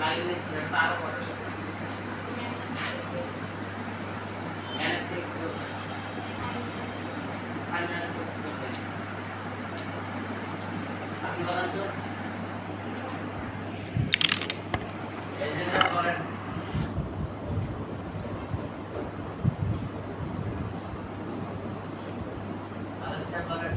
লাইনে ছিল তার পরে ম্যানেজ করতে ফাইন্যান্স করতে আপনি বলেন তো এই যে করেন আলোচনা করেন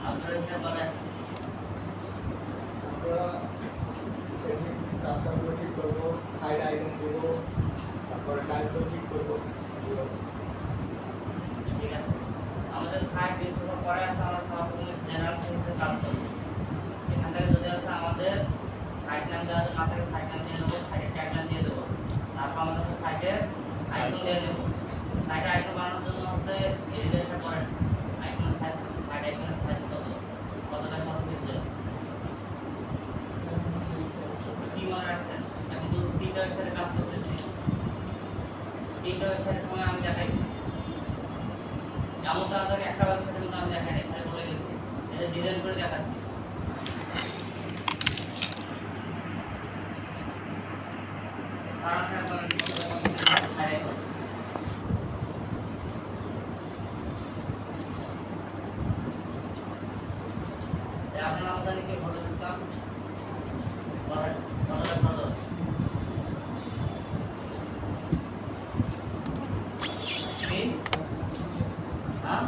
আপনারা বলেন আমরা সেটিং স্ট্রাকচারগুলো ঠিক করবো, সাইড আইটেম দেব, তারপরে টাইপগুলো ঠিক করবো। ঠিক আছে আমাদের সাইড ডিসপ্লে পরে আছে আমরা সবগুলো জেনারেল সেন্সে কাজ করব এখান থেকে যদি আছে আমাদের সাইড নাম দেওয়া আছে না থাকে সাইড নাম দিয়ে দেবো সাইডে ট্যাগ নাম দিয়ে দেবো তারপর আমাদের সাইডের আইকন দিয়ে দেবো সাইডের আইকন বানানোর জন্য হচ্ছে এই জিনিসটা করেন আইকন সাইজ কত সাইড আইকনের সাইজ কতটা কত দিতে কি মনে রাখছেন এখন তো তিনটা ওয়েবসাইটে কাজ করতেছি তিনটা ওয়েবসাইটের সময় আমি দেখাইছি যেমন তাড়াতাড়ি একটা ওয়েবসাইটের মধ্যে আমি দেখাই এখানে বলে গেছি এটা ডিজাইন করে দেখাচ্ছি আপনারা আমাদেরকে বলে দিতাম কত হ্যাঁ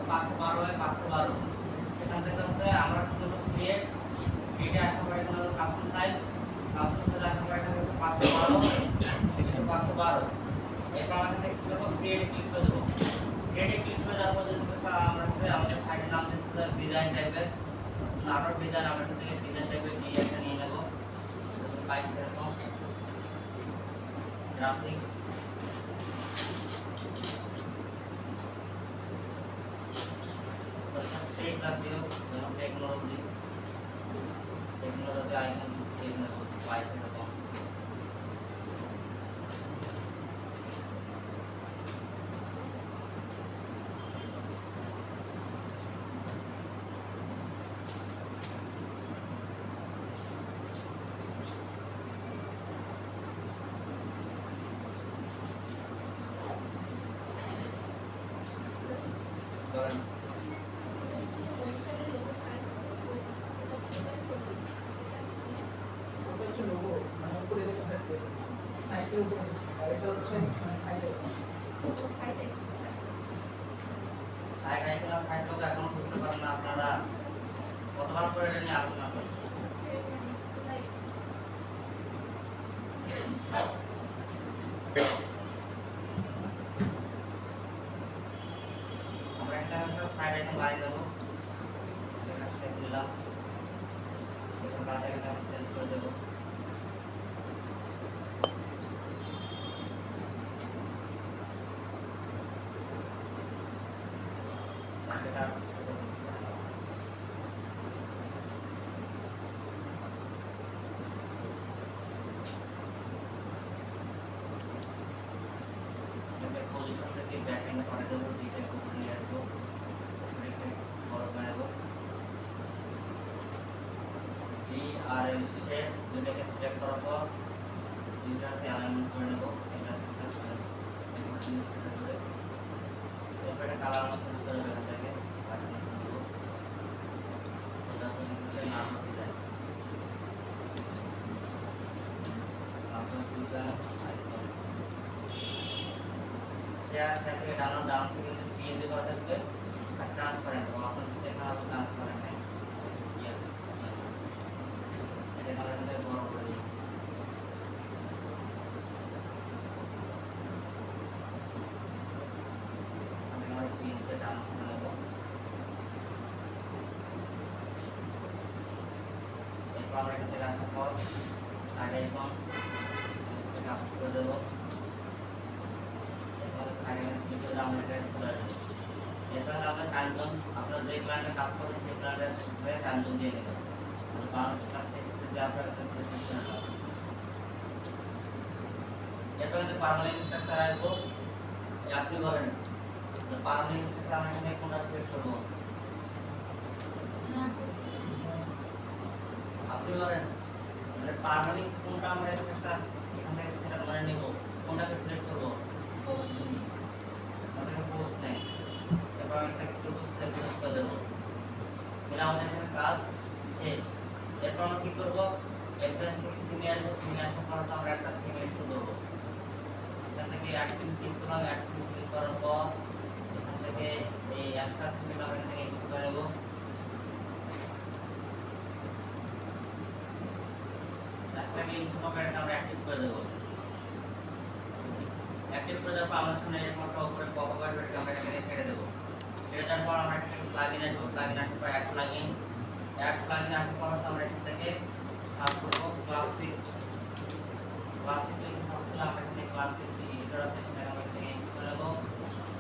512 এখান থেকে হচ্ছে আমরা শুধু ক্রিয়েট ক্রিয়েটে আসতে পারি কোনো কাস্টম সাইজ আসতে পারি হচ্ছে 512 এরপর আমাদের কি করব ক্রিয়েট ক্লিক করে দেব ক্রিয়েটে ক্লিক করে দেওয়ার পর যদি আমরা হচ্ছে আমাদের সাইটের নাম দিচ্ছি ডিজাইন টাইপের আমরা ডিজাইন আমরা থেকে ডিজাইন টাইপের দিয়ে একটা নিয়ে নেব বাইক এরকম গ্রাফিক্স সেই জাতীয় যেমন টেকনোলজি আইকন দিয়ে নেব বাইক এরকম সাইড আইকন আর সাইড লোগো এখনো বুঝতে পারেন না আপনারা কতবার করে এটা নিয়ে আলোচনা করব আমরা একটা সাইড আইকন বানিয়ে দেব এটা সেট দিলাম এটা কালারটা আমি চেঞ্জ করে দেব এটা পজিশন থেকে ব্যাক এন্ডে করে দেব ডিটেইল উপরে নিয়ে আসবো উপরে বড় বানাবো DRL শেপ দুটাকে সিলেক্ট করার পর দুটাকে অ্যালাইনমেন্ট করে নেব এটা এরপরে কালার চেঞ্জ করে দেব এটাকে বাটন দেব এটা হচ্ছে নাম ডিজাইন তারপর ডিজাইন আইকন শেয়ার থেকে ডাউন থেকে পিএনজি করা থাকবে আর ট্রান্সপারেন্ট হবে আপনার দেখা হবে ট্রান্সপারেন্ট নাই এটা কালারটা বড় করে দিই আমি আমার পিএনজি ডাউন করে নেব এরপর আমরা এখান থেকে আসার পর সাইড আইকন এটাকে আপলোড করে দেবো এরপর সাইড আইকন ক্লিক করে আমরা এটা খুলে দেব এটা আমরা টাইম জোন আপনারা যে প্ল্যানে কাজ করবেন সেই প্ল্যানের টাইম জোন দিয়ে নেবেন। তাহলে বাংলাদেশের কাছ থেকে যদি আপনারা সিলেক্ট করে নেবেন, এরপর যে পার্মানেন্ট স্ট্রাকচার আসবো, আপনি বলেন যে পার্মানেন্ট স্ট্রাকচার আমরা এখানে কোনটা সিলেক্ট করব? আপনি বলেন তাহলে পার্মানেন্ট কোনটা আমরা স্ট্রাকচার এখান থেকে সেটা মানে নেব, কোনটাকে সিলেক্ট করব? আমাদের পোস্ট নেই, এরপর আমি এটাকে করব সিলেক্ট করে দেব। তাহলে আমাদের এখানে কাজ শেষ। এরপর আমরা কি করব? অ্যাডভান্স থেকে থিমে আসবো, থিমে আসার পর আমরা একটা থিম এড করব। এখান থেকে অ্যাড থিম ক্লিক করলাম, অ্যাড থিম ক্লিক করার পর এখান থেকে এই এক্সট্রা থিমটা আমরা এখান থেকে ইনস্টল করে নেব। এক্সট্রাকে ইনস্টল করে আমরা অ্যাক্টিভ করে দেব। অ্যাক্টিভ করে দেওয়ার পর আমাদের সামনে এরকম একটা উপরে পপআপ আসবে, এটা আমরা এখানে ছেড়ে দেব। ছেড়ে দেওয়ার পর আমরা এখান থেকে প্লাগইন আসবো, প্লাগইন আসার পর অ্যাড প্লাগইন আসার পর আমরা এখান থেকে সার্চ করব ক্লাসিক লিখে সার্চ করলে আমরা এখানে ক্লাসিক এডিটর আছে সেটা আমরা এখানে ইনস্টল করে নেব।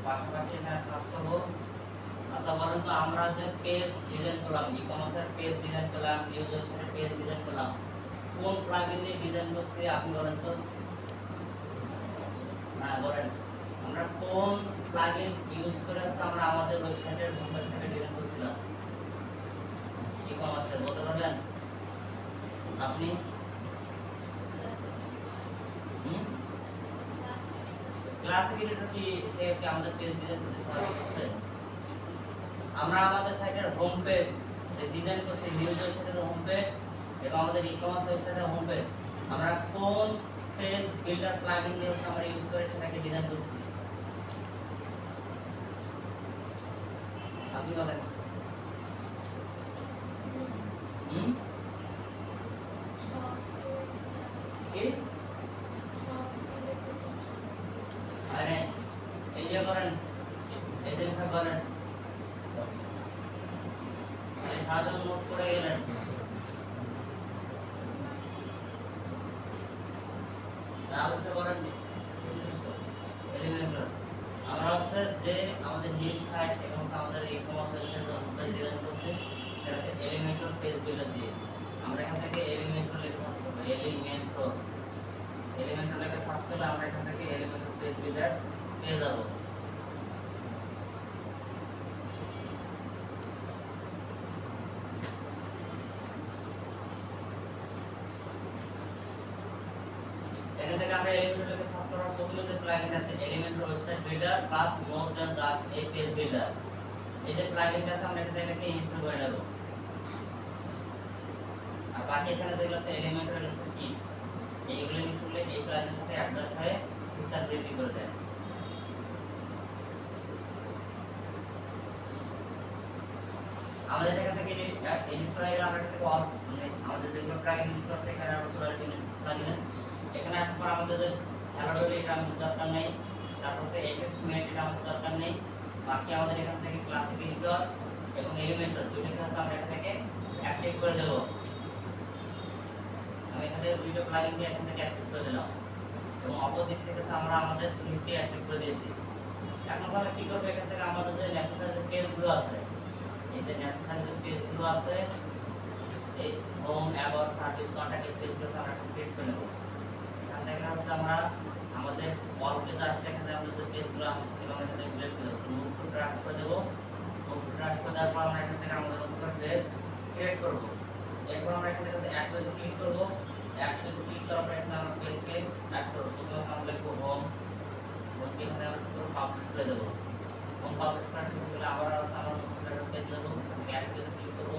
পাশাপাশি এখানে সার্চ করব। আচ্ছা বলেন তো আমরা যে পেজ ডিজাইন করলাম, ই-কমার্সের পেজ ডিজাইন করলাম, নিউজ ওয়েবসাইটের পেজ ডিজাইন করলাম, কোন প্লাগইন দিয়ে ডিজাইন করছি আপনি বলেন তো? হ্যাঁ বলেন, আমরা কোন প্লাগইন ইউজ করে আমরা আমাদের ওয়েবসাইটের হোম পেজটাকে ডিজাইন করছিলাম ই-কমার্সে, বলতে পারবেন আপনি? ক্লাসিক এডিটর কি সে কি আমাদের পেজ ডিজাইন করতে সাহায্য করছে? আমরা আমাদের সাইটের হোম পেজ ডিজাইন করছি, নিউজ ওয়েবসাইটের হোম পেজ এবং আমাদের ই-কমার্স ওয়েবসাইটের হোম পেজ, আমরা কোন পেজ বিল্ডার প্লাগইন দিয়ে আমরা ইউজ করে সেটাকে ডিজাইন করছি আপনি বলেন? কি আরে এই যে করেন, এই যে সব করেন, এই সাধারণ নোট করে গেলেন, আলোচনা করেন এলিমেন্টর। আমরা হচ্ছে যে আমাদের নিউজ সাইট এবং আমাদের ই-কমার্স ওয়েবসাইটের হোম পেজ ডিজাইন করছি সেটা হচ্ছে এলিমেন্টর পেজ বিল্ডার দিয়ে। আমরা এখান থেকে এলিমেন্টর লিখে সার্চ করব, এলিমেন্টর লিখে সার্চ করলে আমরা এখান থেকে এলিমেন্টর পেজ বিল্ডার পেয়ে যাব। এখান থেকে আমরা এলিমেন্টর লিখে সার্চ করার প্রথমে যে প্লাগইন আছে Elementor website builder plus more than just a page builder, এই যে প্লাগইনটা আছে আমরা এটাকে ইনস্টল করে নেব। আর বাকি এখানে যেগুলো আছে এলিমেন্টর এগুলো কি এইগুলো ইনস্টল করলে এই প্লাগইনের সাথে অ্যাডজাস্ট হয়ে ফিচার বৃদ্ধি করে দেয়। আমাদের এখান থেকে ইনস্টল হয়ে গেলে আমরা এখান থেকে অল মানে আমাদের যেগুলো প্লাগইন ইনস্টল আছে এখানে আমরা চলে আসবো প্লাগইনে। এখানে আসার পর আমাদের হ্যালো ডলি এটা আমাদের দরকার নেই, তারপর হচ্ছে এক্সমেট এটা আমাদের দরকার নেই। বাকি আমাদের এখান থেকে ক্লাসিক এডিটর এবং এলিমেন্টর দুইটাকে হচ্ছে আমরা এখান থেকে অ্যাক্টিভ করে দেব। আমি এখানে দুইটা প্লাগইন দিয়ে এখান থেকে অ্যাক্টিভ করে দিলাম এবং অপর দিক থেকে আমরা আমাদের থিমটি অ্যাক্টিভ করে দিয়েছি। এখন আমরা কি করব, এখান থেকে আমাদের যে নেসেসারি যে পেজগুলো আছে, এই যে নেসেসারি যে পেজগুলো আছে এই হোম অ্যাবাউট সার্ভিস কন্টাক্ট এই পেজগুলো আমরা ক্রিয়েট করে নেব। এখান থেকে হচ্ছে আমরা আমাদের অল পেজ আসলে এখানে আমাদের যে পেজগুলো আছে সেগুলো আমরা এখানে সিলেক্ট করে দেব, মুভ টু ট্রান্সফার করে দেব। মুভ টু ট্রান্সফার দেওয়ার পর আমরা এখান থেকে আমাদের নতুন করে পেজ ক্রিয়েট করব। এরপর আমরা এখান থেকে অ্যাড পেজে ক্লিক করব, অ্যাড পেজে ক্লিক করার পর এখানে আমরা পেজকে অ্যাড করব। প্রথমে আমরা লিখব হোম, হোমকে এখানে আমরা পুরো পাবলিশ করে দেব। হোম পাবলিশ করার শেষ হলে আবার আমরা নতুন করে একটা পেজ দেব, অ্যাড পেজে ক্লিক করব,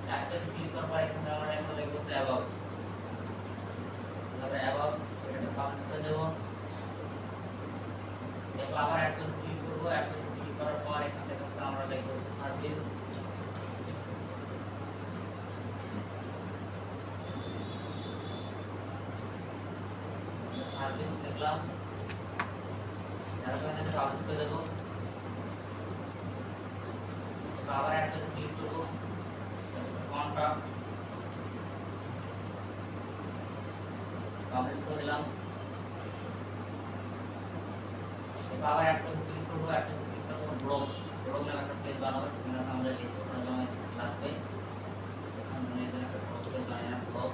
অ্যাড পেজে ক্লিক করার পর এখানে আমরা এখন লিখব অ্যাবাউট, তারপরে অ্যাবাউট এটাকে পাবলিশ করে দেব। এরপর আবার অ্যাড পেজে ক্লিক করব, অ্যাড পেজে ক্লিক করার পর এখান থেকে আমরা লিখব সার্ভিস, সার্ভিস লিখলাম, তারপর এখানে পাবলিশ করে দেব। আবার অ্যাড পেজে ক্লিক করব, কন্ট্যাক্ট পাবলিশ করে দিলাম। এরপর আবার অ্যাড পেজে ক্লিক করব, অ্যাড পেজে ক্লিক করব ব্লগ, ব্লগ নামে একটা পেজ বানাবো, সেখানে আমাদের লিস্ট করার জন্য লাগবে। এখান থেকে এখানে একটা ব্লগ পেজ বানিয়ে না, ব্লগ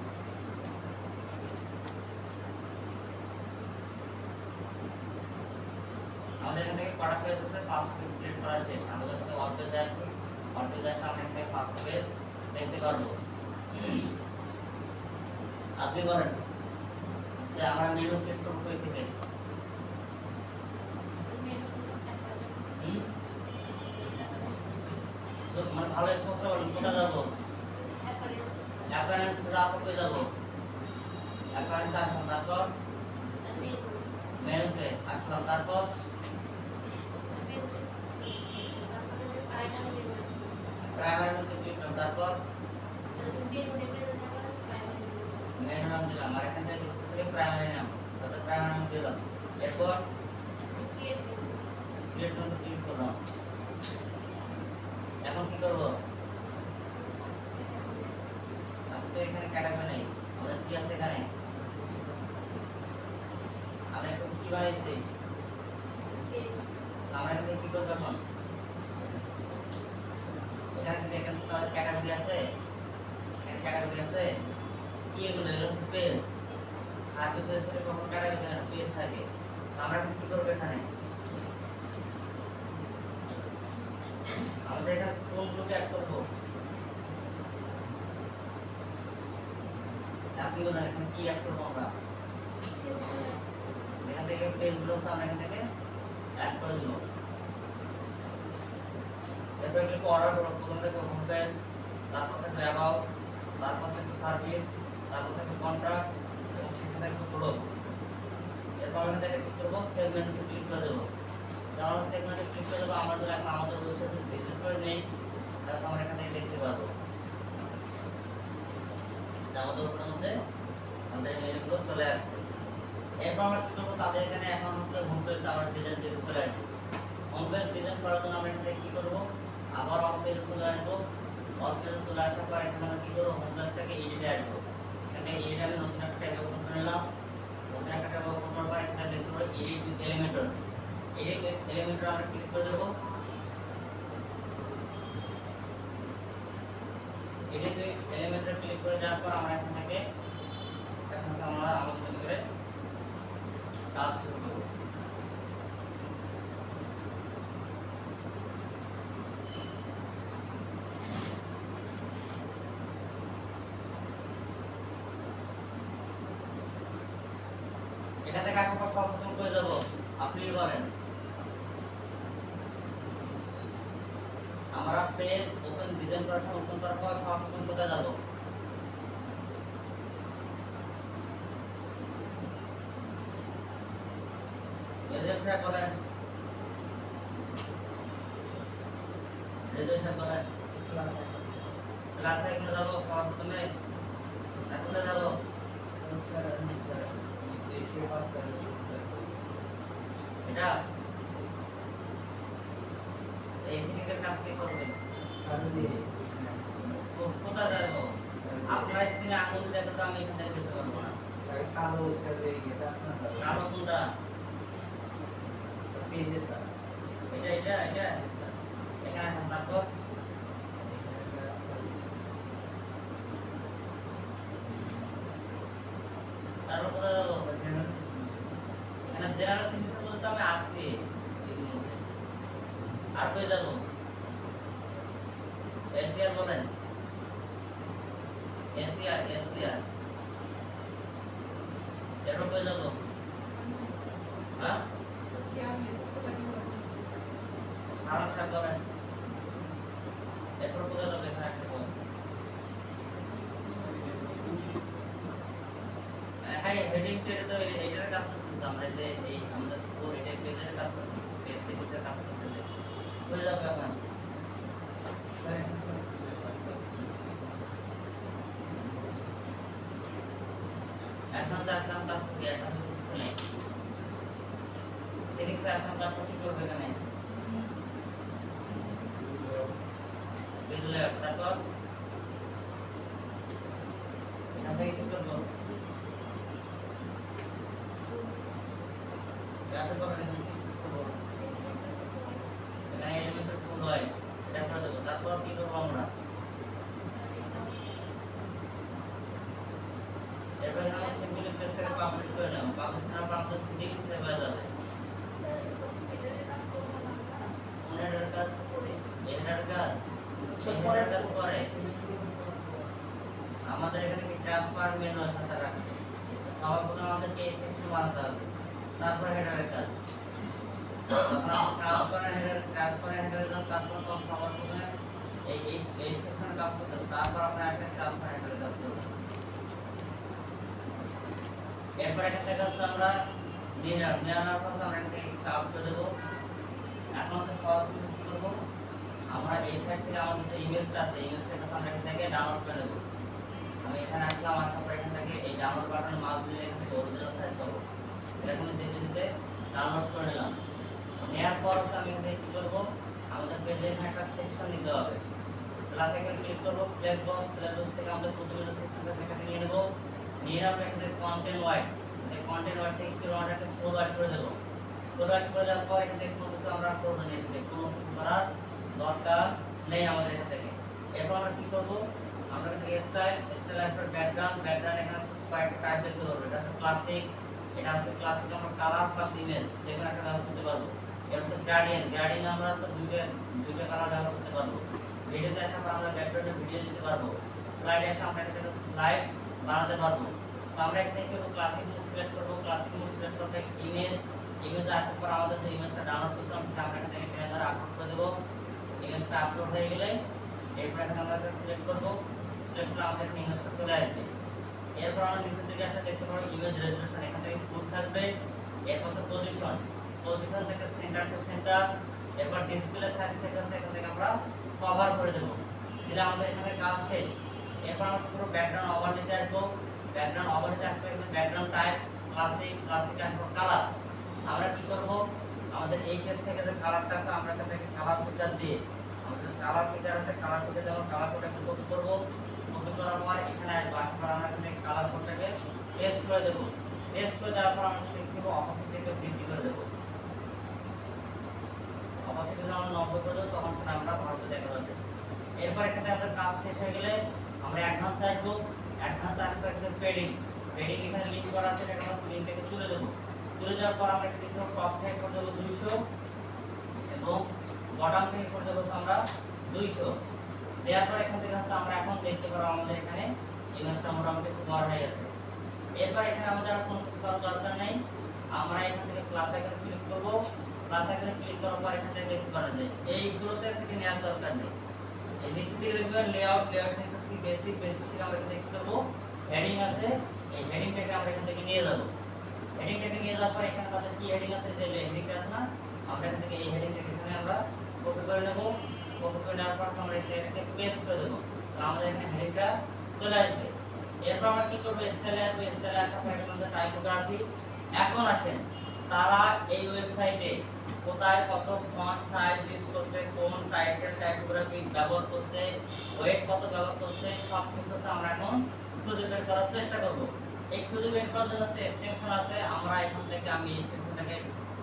আমাদের এখান থেকে কটা পেজ আছে, 5 পেজ ক্রিয়েট করা শেষ। আমাদের কাছে ওয়ান পেজ আসছে, ওয়ান পেজ আসলে আমরা এখান থেকে 5 পেজ দেখতে পারবো। আপনি বলেন যে আমরা মেনু ক্লিক করব কই থেকে? তো মানে ভালো স্পষ্ট বলেন, কোথায় যাবো? অ্যাপারেন্স যাবো, কই যাবো? অ্যাপারেন্স আসলাম, তারপর মেনুতে আসলাম, তারপর প্রাইমারি মধ্যে ক্লিক করলাম, তারপর মেনু নাম দিলাম, আর এখান থেকে প্রাইমারি নাম, তারপর প্রাইমারি নাম দিলাম, এরপর ক্রিয়েট মধ্যে ক্লিক করলাম। এখন কি করবো? আমাদের এখানে ক্যাটাগরি নেই, আমাদের কি আছে এখানে? আমরা এখন কি বানাইছি? আমরা এখানে কি করবো এখন? এখানে কি দেখেন তো তাদের ক্যাটাগরি আছে? এখানে ক্যাটাগরি আছে কি? এগুলো এগুলো হচ্ছে পেজ। সার্ভিসের সাথে কখন ক্যাটাগরি না পেজ থাকে। আমরা এখন কি করবো এখানে? আমাদের এখানে কোনগুলোকে অ্যাড করবো? আপনি বলেন এখানে কি অ্যাড করবো আমরা? এখান থেকে পেজগুলো আমরা এখান থেকে অ্যাড করে দেবো। এরপর এগুলোকে অর্ডার করবো। প্রথম থেকে হোম পেজ, তারপর থেকে অ্যাবাউট, তারপর থেকে সার্ভিস, তারপর থেকে কন্ট্রাক্ট এবং শেষে থাকবে ব্লগ। এরপর আমরা এখান থেকে কি করবো? সেভ মেনুতে ক্লিক করে দেবো। যখন আমরা সেভ মেনুতে ক্লিক করে দেবো, আমরা যদি এখন আমাদের ওয়েবসাইটে ভিজিট করে নেই, তাহলে আমরা এখান থেকে দেখতে পারবো যে আমাদের ওপরের মধ্যে আমাদের মেনুগুলো চলে আসছে। এরপর আমরা কি করবো? তাদের এখানে এখন হচ্ছে হোম পেজ আবার ডিজাইন দিতে চলে আসবে। হোম পেজ ডিজাইন করার জন্য আমরা এখানে কি করবো? আবার অল পেজে চলে আসবো। অল পেজে চলে আসার পর এখানে আমরা কি করবো? হোম পেজটাকে এডিটে আসবো। এখানে এডিটে আমি নতুন একটা ট্যাব ওপেন করে নিলাম। নতুন একটা ট্যাব ওপেন করার পর এখানে দেখতে পাবো edit with Elementor. Edit with Elementor আমরা ক্লিক করে দেবো। এডিট উইথ এলিমেন্টর ক্লিক করে দেওয়ার পর আমরা এখান থেকে এখন আমরা আমাদের মতো করে কাজ শুরু করবো। এখান থেকে আসার পর সর্বপ্রথম করে যাবো, আপনি বলেন আমরা পেজ ওপেন ডিজাইন করার সময় ওপেন করার পর সর্বপ্রথম কোথায় যাবো? রেজাল্ট সাহেব বলেন, রেজাল্ট সাহেব বলেন ক্লাসে এখানে যাবো সর্বপ্রথমে, কোথায় যাবো? এটা এই সিনিকের কাজ কে করবে? কোথায় যাবো? আপনার স্ক্রিনে আঙুল দেখো তো, আমি এখান থেকে দেখতে পারবো না। কালো কোনটা? এটা এটা এটা এখানে আসেন, তারপর তারপর কোথায় যাবো? এখানে জেনারেল সিগনেচার বলতে আমি আসছি ইতিমধ্যে। আর কই যাবো? এসিআর বলেন, এসিআর এসিআর এরপর কই যাবো? হ্যাঁ সারা সাহেব বলেন, এরপর কোথায় যাবো? এখানে একটা বল। হ্যাঁ হেডিং টেরে তো এইটার কাজ করতেছি আমরা, যে এই আমাদের পুরো এটা পেজের কাজ করতেছি, পেজ সিরিজের কাজ করতেছি। কই যাবো এখন? এখন আসলাম, তারপর কি এখন কিছু নেই। সিরিজে আসলাম, তারপর কি করবো? এখানে পেজ তারপর এখান থেকে কি করবো? এত করে এখানে কি করবো? এখানে এলিমেন্টের ফুল পরের কাজ করে আমাদের এখানে কি ট্রান্সফার মেনু এখানে রাখছে। সবার প্রথমে আমাদেরকে এই সেকশন বানাতে হবে, তারপর হেডারের কাজ। ট্রান্সফার হেডারের জন্য কাজ করতে হবে সবার প্রথমে এই সেকশনে কাজ করতে হবে, তারপর আমরা আসলে ট্রান্সফার হেডারের কাজ করব। এরপর এখান থেকে হচ্ছে আমরা নেওয়ার পর আমরা এখান থেকে আউট করে দেবো। এখন হচ্ছে সর্বপ্রথম কি করবো, আমরা এই সাইড থেকে আমাদের যে ইমেজটা আছে ইমেজটা আমরা এখান থেকে ডাউনলোড করে নেব। আমি এখানে আসলাম, আসার পর এখান থেকে এই ডাউনলোড বাটনে মাউস দিলে এখান থেকে অরিজিনাল সাইজ পাবো। এটা আমি জেপিজিতে ডাউনলোড করে নিলাম। নেওয়ার পর আমি এখান থেকে কি করবো, আমাদের পেজে এখানে একটা সেকশন নিতে হবে। প্লাস এখানে ক্লিক করবো, ফ্ল্যাগ বক্স থেকে আমাদের প্রথমে যে সেকশনটা সেটাকে নিয়ে নেব। নিয়ে নেওয়ার পর এখান থেকে কন্টেন্ট ওয়াইড, এই কন্টেন্ট ওয়াইড থেকে কি আমরা একটা ফোল্ড ওয়াইড করে দেবো। ফোল্ড ওয়াইড করে দেওয়ার পর এখান থেকে কোনো কিছু আমরা করবো না, কোনো কিছু করার দরকার নেই আমাদের এখান থেকে। এরপর আমরা কি করবো, আমরা এখান থেকে স্টাইল আসবে ব্যাকগ্রাউন্ড এখানে কয়েকটা টাইপ বের করবো। এটা হচ্ছে ক্লাসিক, আমরা কালার প্লাস ইমেজ যেকোনো একটা ব্যবহার করতে পারবো। এটা হচ্ছে গ্রেডিয়েন্ট আমরা হচ্ছে দুইটা কালার ব্যবহার করতে পারবো। ভিডিওতে আসার পর আমরা ব্যাকগ্রাউন্ডে ভিডিও দিতে পারবো। স্লাইডে আসলে আমরা এখান থেকে স্লাইড বানাতে পারবো। তো আমরা এখান থেকে ক্লাসিক মোড সিলেক্ট করবো। ক্লাসিক মোড সিলেক্ট করতে ইমেজ আসার পর আমাদের যে ইমেজটা ডাউনলোড করছিলাম সেটা আমরা এখান থেকে ক্যামেরা আপলোড করে দেবো। ইমেজটা আপলোড হয়ে গেলে এরপর এখানে আমরা সিলেক্ট করবো। সিলেক্ট করে আমাদের ইমেজটা চলে আসবে। এরপর আমরা নিচের দিকে আসলে দেখতে পাবো ইমেজ রেজোলিউশন, এখান থেকে ফুল থাকবে। এরপর পজিশন থেকে সেন্টার টু সেন্টার। এরপর ডিসপ্লে সাইজ থেকে এখান থেকে আমরা কভার করে দেব। দিলে আমাদের এখানে কাজ শেষ। এরপর আমরা পুরো ব্যাকগ্রাউন্ড ওভারলেতে আসবো। এখানে ব্যাকগ্রাউন্ড টাইপ ক্লাসিক আর কালার। আমরা কি করব, আমাদের এই পেজ থেকে যে কালারটা আছে আমরা এখান থেকে কালার ফিল্টার দিয়ে আমাদের কালার ফিল্টার আছে, কালার ফিল্টার যেমন কালার কোডটাকে কপি করব। কপি করার পর এখানে আসবো, আসার পর আমরা এখানে কালার কোডটাকে পেস্ট করে দেব। পেস্ট করে দেওয়ার পর আমরা কি করব, অপোসিটিকে বৃদ্ধি করে দেব। অপোসিটি যখন 90 করে দেব তখন সেটা আমরা ভালো দেখা যাবে। এরপর এখানে আমাদের কাজ শেষ হয়ে গেলে আমরা অ্যাডভান্স আসবো। অ্যাডভান্স আসার পর এখানে পেডিং এখানে লিংক করা আছে, এটা আমরা লিংকটাকে তুলে দেব। তুলে দেওয়ার পর আমরা এখানে টপ থেকে করে দেব 200 এবং বটম থেকে করে দেব আমরা 200। দেওয়ার পর এখান থেকে হচ্ছে আমরা এখন দেখতে পারবো আমাদের এখানে ইমেজটা মোটামুটি খুব বড় হয়ে গেছে। এরপর এখানে আমাদের আর কোনো কিছু করার দরকার নেই। আমরা এখান থেকে প্লাস আইকনে ক্লিক করব। প্লাস আইকনে ক্লিক করার পর এখান থেকে দেখতে পারেন যে এইগুলোতে থেকে নেওয়ার দরকার নেই। এই নিচে দিকে দেখবেন লেআউট নিচে কি বেসিক থেকে আমরা এখানে কি করব, হেডিং আছে, এই হেডিংটাকে আমরা এখান থেকে নিয়ে যাব। হেডিংটাকে নিয়ে যাওয়ার পর এখানে তাদের কি হেডিং আছে, যে হেডিংটা আছে না, আমরা এখান থেকে এই হেডিংটাকে এখানে আমরা কপি করে নেব। কপি করে নেওয়ার পর আমরা এটাকে পেস্ট করে দেব। তো আমাদের এখানে হেডিংটা চলে আসবে। এরপর আমরা কি করব, স্টাইলে আসার পর এখানে টাইপোগ্রাফি। এখন আসেন তারা এই ওয়েবসাইটে কোথায় কত ফন্ট সাইজ ইউজ করছে, কোন টাইটেল টাইপোগ্রাফি ব্যবহার করছে, ওয়েট কত ব্যবহার করছে, সব কিছু আমরা এখন খুঁজে বের করার চেষ্টা করব। এই খুঁজে বের করার জন্য এক্সটেনশন আছে, আমরা এখান থেকে আমি এক্সটেনশনটাকে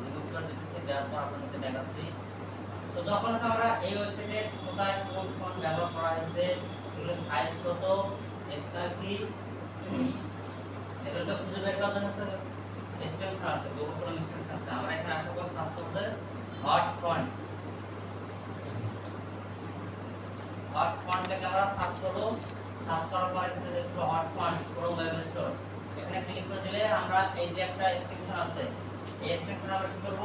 রিমুভ করে দিতেছি, দেওয়ার পর আপনাদের দেখাচ্ছি। তো যখন আমরা এই ওয়েবসাইটে কোথায় কোন ফন্ট ব্যবহার করা হয়েছে, এগুলো সাইজ কত, স্টাইল কি, এগুলো খুঁজে বের করার জন্য এক্সটেনশন আছে, গুগল ক্রোম এক্সটেনশন আছে। আমরা এখানে আসার পর সার্চ করতে হট ফন্টটাকে আমরা সার্চ করব। সার্চ করার পর এখানে দেখব hot font Chrome web store. এখানে ক্লিক করে দিলে আমরা এই যে একটা এক্সটেনশন আছে, এই এক্সটেনশন আমরা কি করব,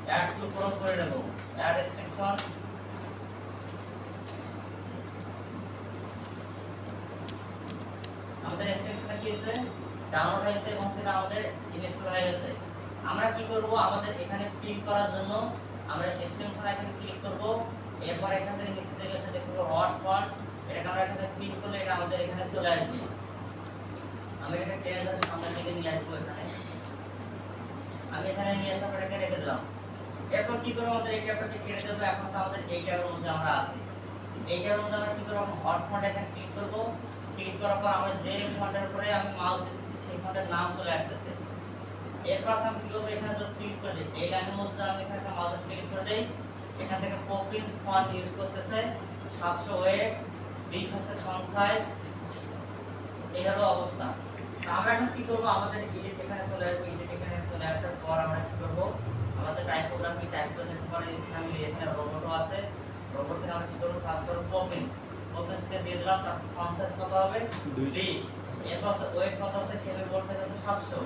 অ্যাড টু ক্রোম করে নেব। অ্যাড এক্সটেনশন, আমাদের এক্সটেনশনটা কি হয়েছে, ডাউনলোড হয়েছে এবং সেটা আমাদের ইনস্টল হয়ে গেছে। আমরা কি করব, আমাদের এখানে ক্লিক করার জন্য আমরা এক্সটেনশন আইকনে ক্লিক করব। এরপর এখান থেকে নিচে দিকে এসে দেখব হট ফন্ট, এটাকে আমরা এখানে ক্লিক করলে এটা আমাদের এখানে চলে আসবে। আমি এটা টেনে ধরে সামনের দিকে নিয়ে আসবো। আমি এখানে নিয়ে আসার পর এটাকে রেখে দিলাম। এরপর কি করব, আমাদের এই ট্যাবটাকে ছেড়ে দেব। এখন আমাদের এই ট্যাবের মধ্যে আমরা আছি। এই ট্যাবের মধ্যে আমরা কি করব, হট ফন্ট এখানে ক্লিক করব। ক্লিক করার পর আমরা যে ফন্টের উপরে আমি মাউস দিতেছি সেই ফন্টের নাম চলে আসতেছে। এরপর আমি কি করব, এখানে যদি ক্লিক করে দিই, এই লাইনের মধ্যে আমি এখানে একটা মাউস ক্লিক করে দেই। এখান থেকে পপিন্স ফন্ট ইউজ করতেছে 700 ওয়েট, 20 হচ্ছে ফন্ট সাইজ। এই হলো অবস্থা। আমরা এখন কি করব, আমাদের এডিট এখানে চলে আসবে। এডিট এখানে চলে আসার পর আমরা কি করব, আমাদের টাইপোগ্রাফি টাইপ করে দেওয়ার পরে এখানে রোবটও আছে, রোবট থেকে আমরা কি করবো, সার্চ করবো পপিন্সকে দিয়ে দিলাম। তার ফন্ট সাইজ কত হবে 20। এরপর ওয়েট কত হচ্ছে, সেটা বলতে হচ্ছে 700।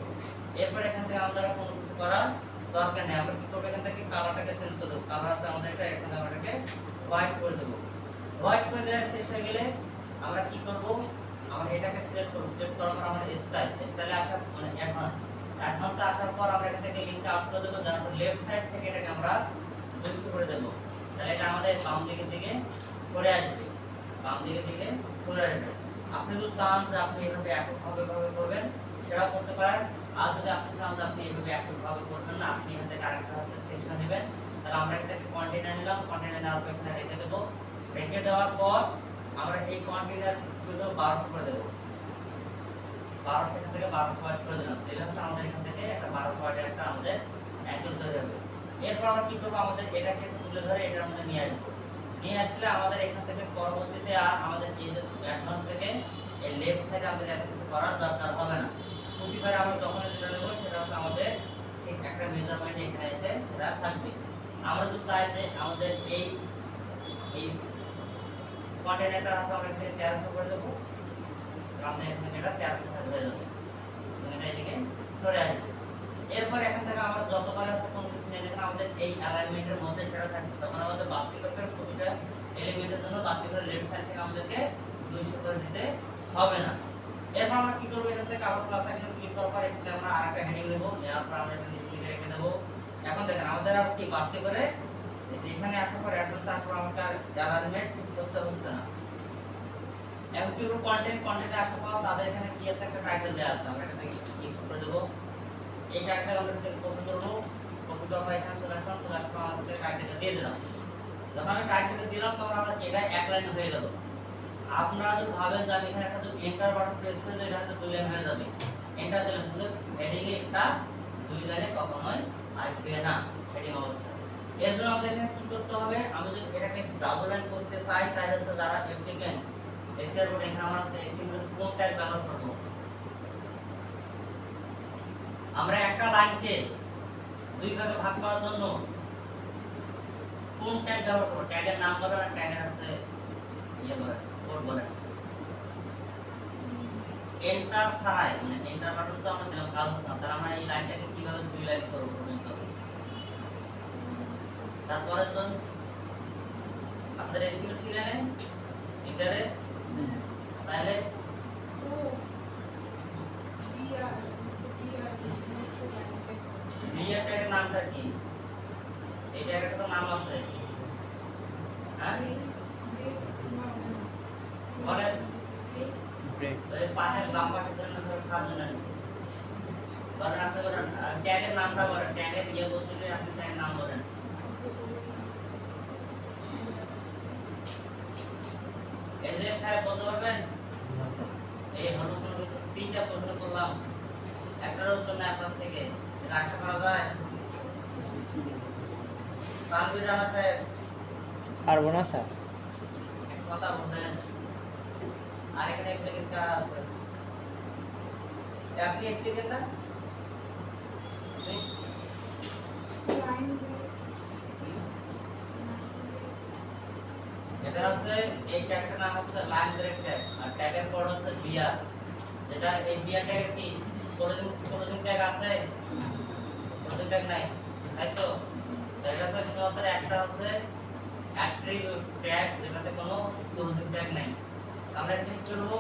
এরপর এখান থেকে আমাদের কোনো কিছু করার দরকার নেই। আমরা কি করবো, এখান থেকে কালারটাকে চেঞ্জ করে দেবো। কালার আছে আমাদের এটা, এখানে আমরা এটাকে হোয়াইট করে দেবো। হোয়াইট করে দেওয়া শেষ হয়ে গেলে আমরা কি করব, আমরা এটাকে সিলেক্ট করব। সিলেক্ট করার পর আমরা স্টাইলে আসা মানে অ্যাডভান্সে আসার পর আমরা এখান থেকে লিংকটা আপ করে দেবো। তারপর লেফট সাইড থেকে এটাকে আমরা 200 করে দেবো। তাহলে এটা আমাদের বাম দিকের দিকে সরে আসবে, বাম দিকের দিকে সরে আসবে। আপনি যদি চান যে আপনি এভাবে এককভাবে করবেন, সেটাও করতে পারেন। আর যদি আপনি চান যে আপনি এভাবে এককভাবে করবেন না, আপনি এখান থেকে আরেকটা হচ্ছে সেকশন নেবেন। তাহলে আমরা এটাকে কন্টেইনার নিলাম, কন্টেইনার নেওয়ার পর এখানে রেখে দেবো। রেখে দেওয়ার পর আমরা এই কন্টেইনার গুলো 1200 করে দেবো। 1200 এখান থেকে 1200 ওয়াট করে দিলাম। তাহলে হচ্ছে আমাদের এখান থেকে একটা 1200 ওয়াটের একটা আমাদের অ্যাঙ্গেল তৈরি হবে। এরপর আমরা কি করবো, আমাদের এটাকে তুলে ধরে এটার মধ্যে নিয়ে আসবো। নিয়ে আসলে আমাদের এখান থেকে পরবর্তীতে আর আমাদের এই যে অ্যাডভান্স থেকে এই লেফট সাইডে আমাদের এত কিছু করার দরকার হবে না। প্রতিবার আমরা যখন যেটা নেবো সেটা হচ্ছে আমাদের ঠিক একটা মেজারমেন্ট এখানে এসে সেটা থাকবে। আমরা যদি চাই যে আমাদের এই এই কন্টেইনারটা আছে আমরা এখানে 1300 করে দেবো। আমাদের এখানে এটা 1300 হয়ে যাবে। এটা এদিকে সরে আসবে। এরপর এখান থেকে আমরা যতবার আছে কোনো কিছু নিয়ে দেখেন আমাদের এই অ্যালাইনমেন্টের মধ্যে সেটা থাকবে। তখন আমাদের বাড়তি করে প্রতিটা এলিমেন্টের জন্য বাড়তি করে লেফট সাইড থেকে আমাদেরকে 200 করে দিতে হবে না। এরপর আমরা কি করব, এখান থেকে আবার প্লাস আইকনে ক্লিক করার পর এখানে আমরা আরেকটা হেডিং নেব। নেওয়ার পর আমরা এখানে নিচে রেখে দেব। এখন দেখেন আমাদের আর কি বাড়তি করে এখানে আসার পর অ্যাডভান্স আসার পর আমাদের অ্যালাইনমেন্ট করতে হচ্ছে না। এখন কি করব, কন্টেন্টে আসার পর তাদের এখানে কি আছে, একটা টাইটেল দেওয়া আছে। আমরা এখান থেকে ক্লিক করে দেব। এই টাইটেল আমরা এখানে কপি করব। কপি করার পর এখানে চলে আসলাম। আমাদের টাইটেলটা দিয়ে দিলাম। যখন আমি টাইটেলটা দিলাম তখন আমার এটা এক লাইন হয়ে গেল। আপনারা যদি ভাবেন যে আমি এখানে একটা যদি এন্টার বাটন প্রেস করে দিই, এটা হয়তো 2 লাইন হয়ে যাবে। এন্টার দিলে কিন্তু হেডিং এ এটা 2 লাইনে কখনোই আসবে না হেডিং অবস্থায়। এর জন্য আমাদের এখানে কি করতে হবে, আমি যদি এটাকে ডাবল লাইন করতে চাই তাহলে তো যারা অ্যাপ্লিকেন্ট এসিআর বোর্ড এখানে আমরা এসটিএমএল কোড ট্যাগ ব্যবহার করব। আমরা একটা লাইনকে দুই ভাগে ভাগ করার জন্য কোন ট্যাগ ব্যবহার করব, ট্যাগের নাম বলেন আর ট্যাগের আছে ইয়ে বলেন, কোড বলেন। এন্টার ছাড়াই মানে এন্টার বাটন তো আমরা দিলাম কাজ না, তাহলে আমরা এই লাইনটাকে কিভাবে 2 লাইন করব তারপরে তো আপনাদের এসটিএমএল ছিল না এন্টারে, তাহলে বিআর ট্যাগের নামটা কি, এই ট্যাগের তো নাম আছে, হ্যাঁ বলেন ব্রেক, এই পাশের বাম পাশের জন্য কাজ না বলেন। আপনি বলেন ট্যাগের নামটা বলেন, ট্যাগের ইয়ে বলছিলেন আপনি ট্যাগের নাম বলেন। এজেন্ট সাহেব বলতে পারবেন না স্যার? এই হলো কোনো কিছু তিনটা প্রশ্ন করলাম, একটার উত্তর না আপনার থেকে, এটা আশা করা যায়? তানভীর রানা সাহেব পারবো না স্যার। একটা কথা বললেন, আর এখানে অ্যাপ্লিকেন্ট কারা আছে? আপনি অ্যাপ্লিকেন্ট না? এটা হচ্ছে এই ট্যাগটার নাম হচ্ছে লাইন ব্রেক ট্যাগ, আর ট্যাগের কোড হচ্ছে বিআর। যেটা এই বিআর ট্যাগের কি কোনোদিন ট্যাগ আছে? কোনোদিন ট্যাগ নাই, তাই তো? এটা হচ্ছে শুধুমাত্র একটা হচ্ছে অ্যাট্রিবিউট ট্যাগ, যেটাতে কোনো কোনোদিন ট্যাগ নাই। আমরা কি করব,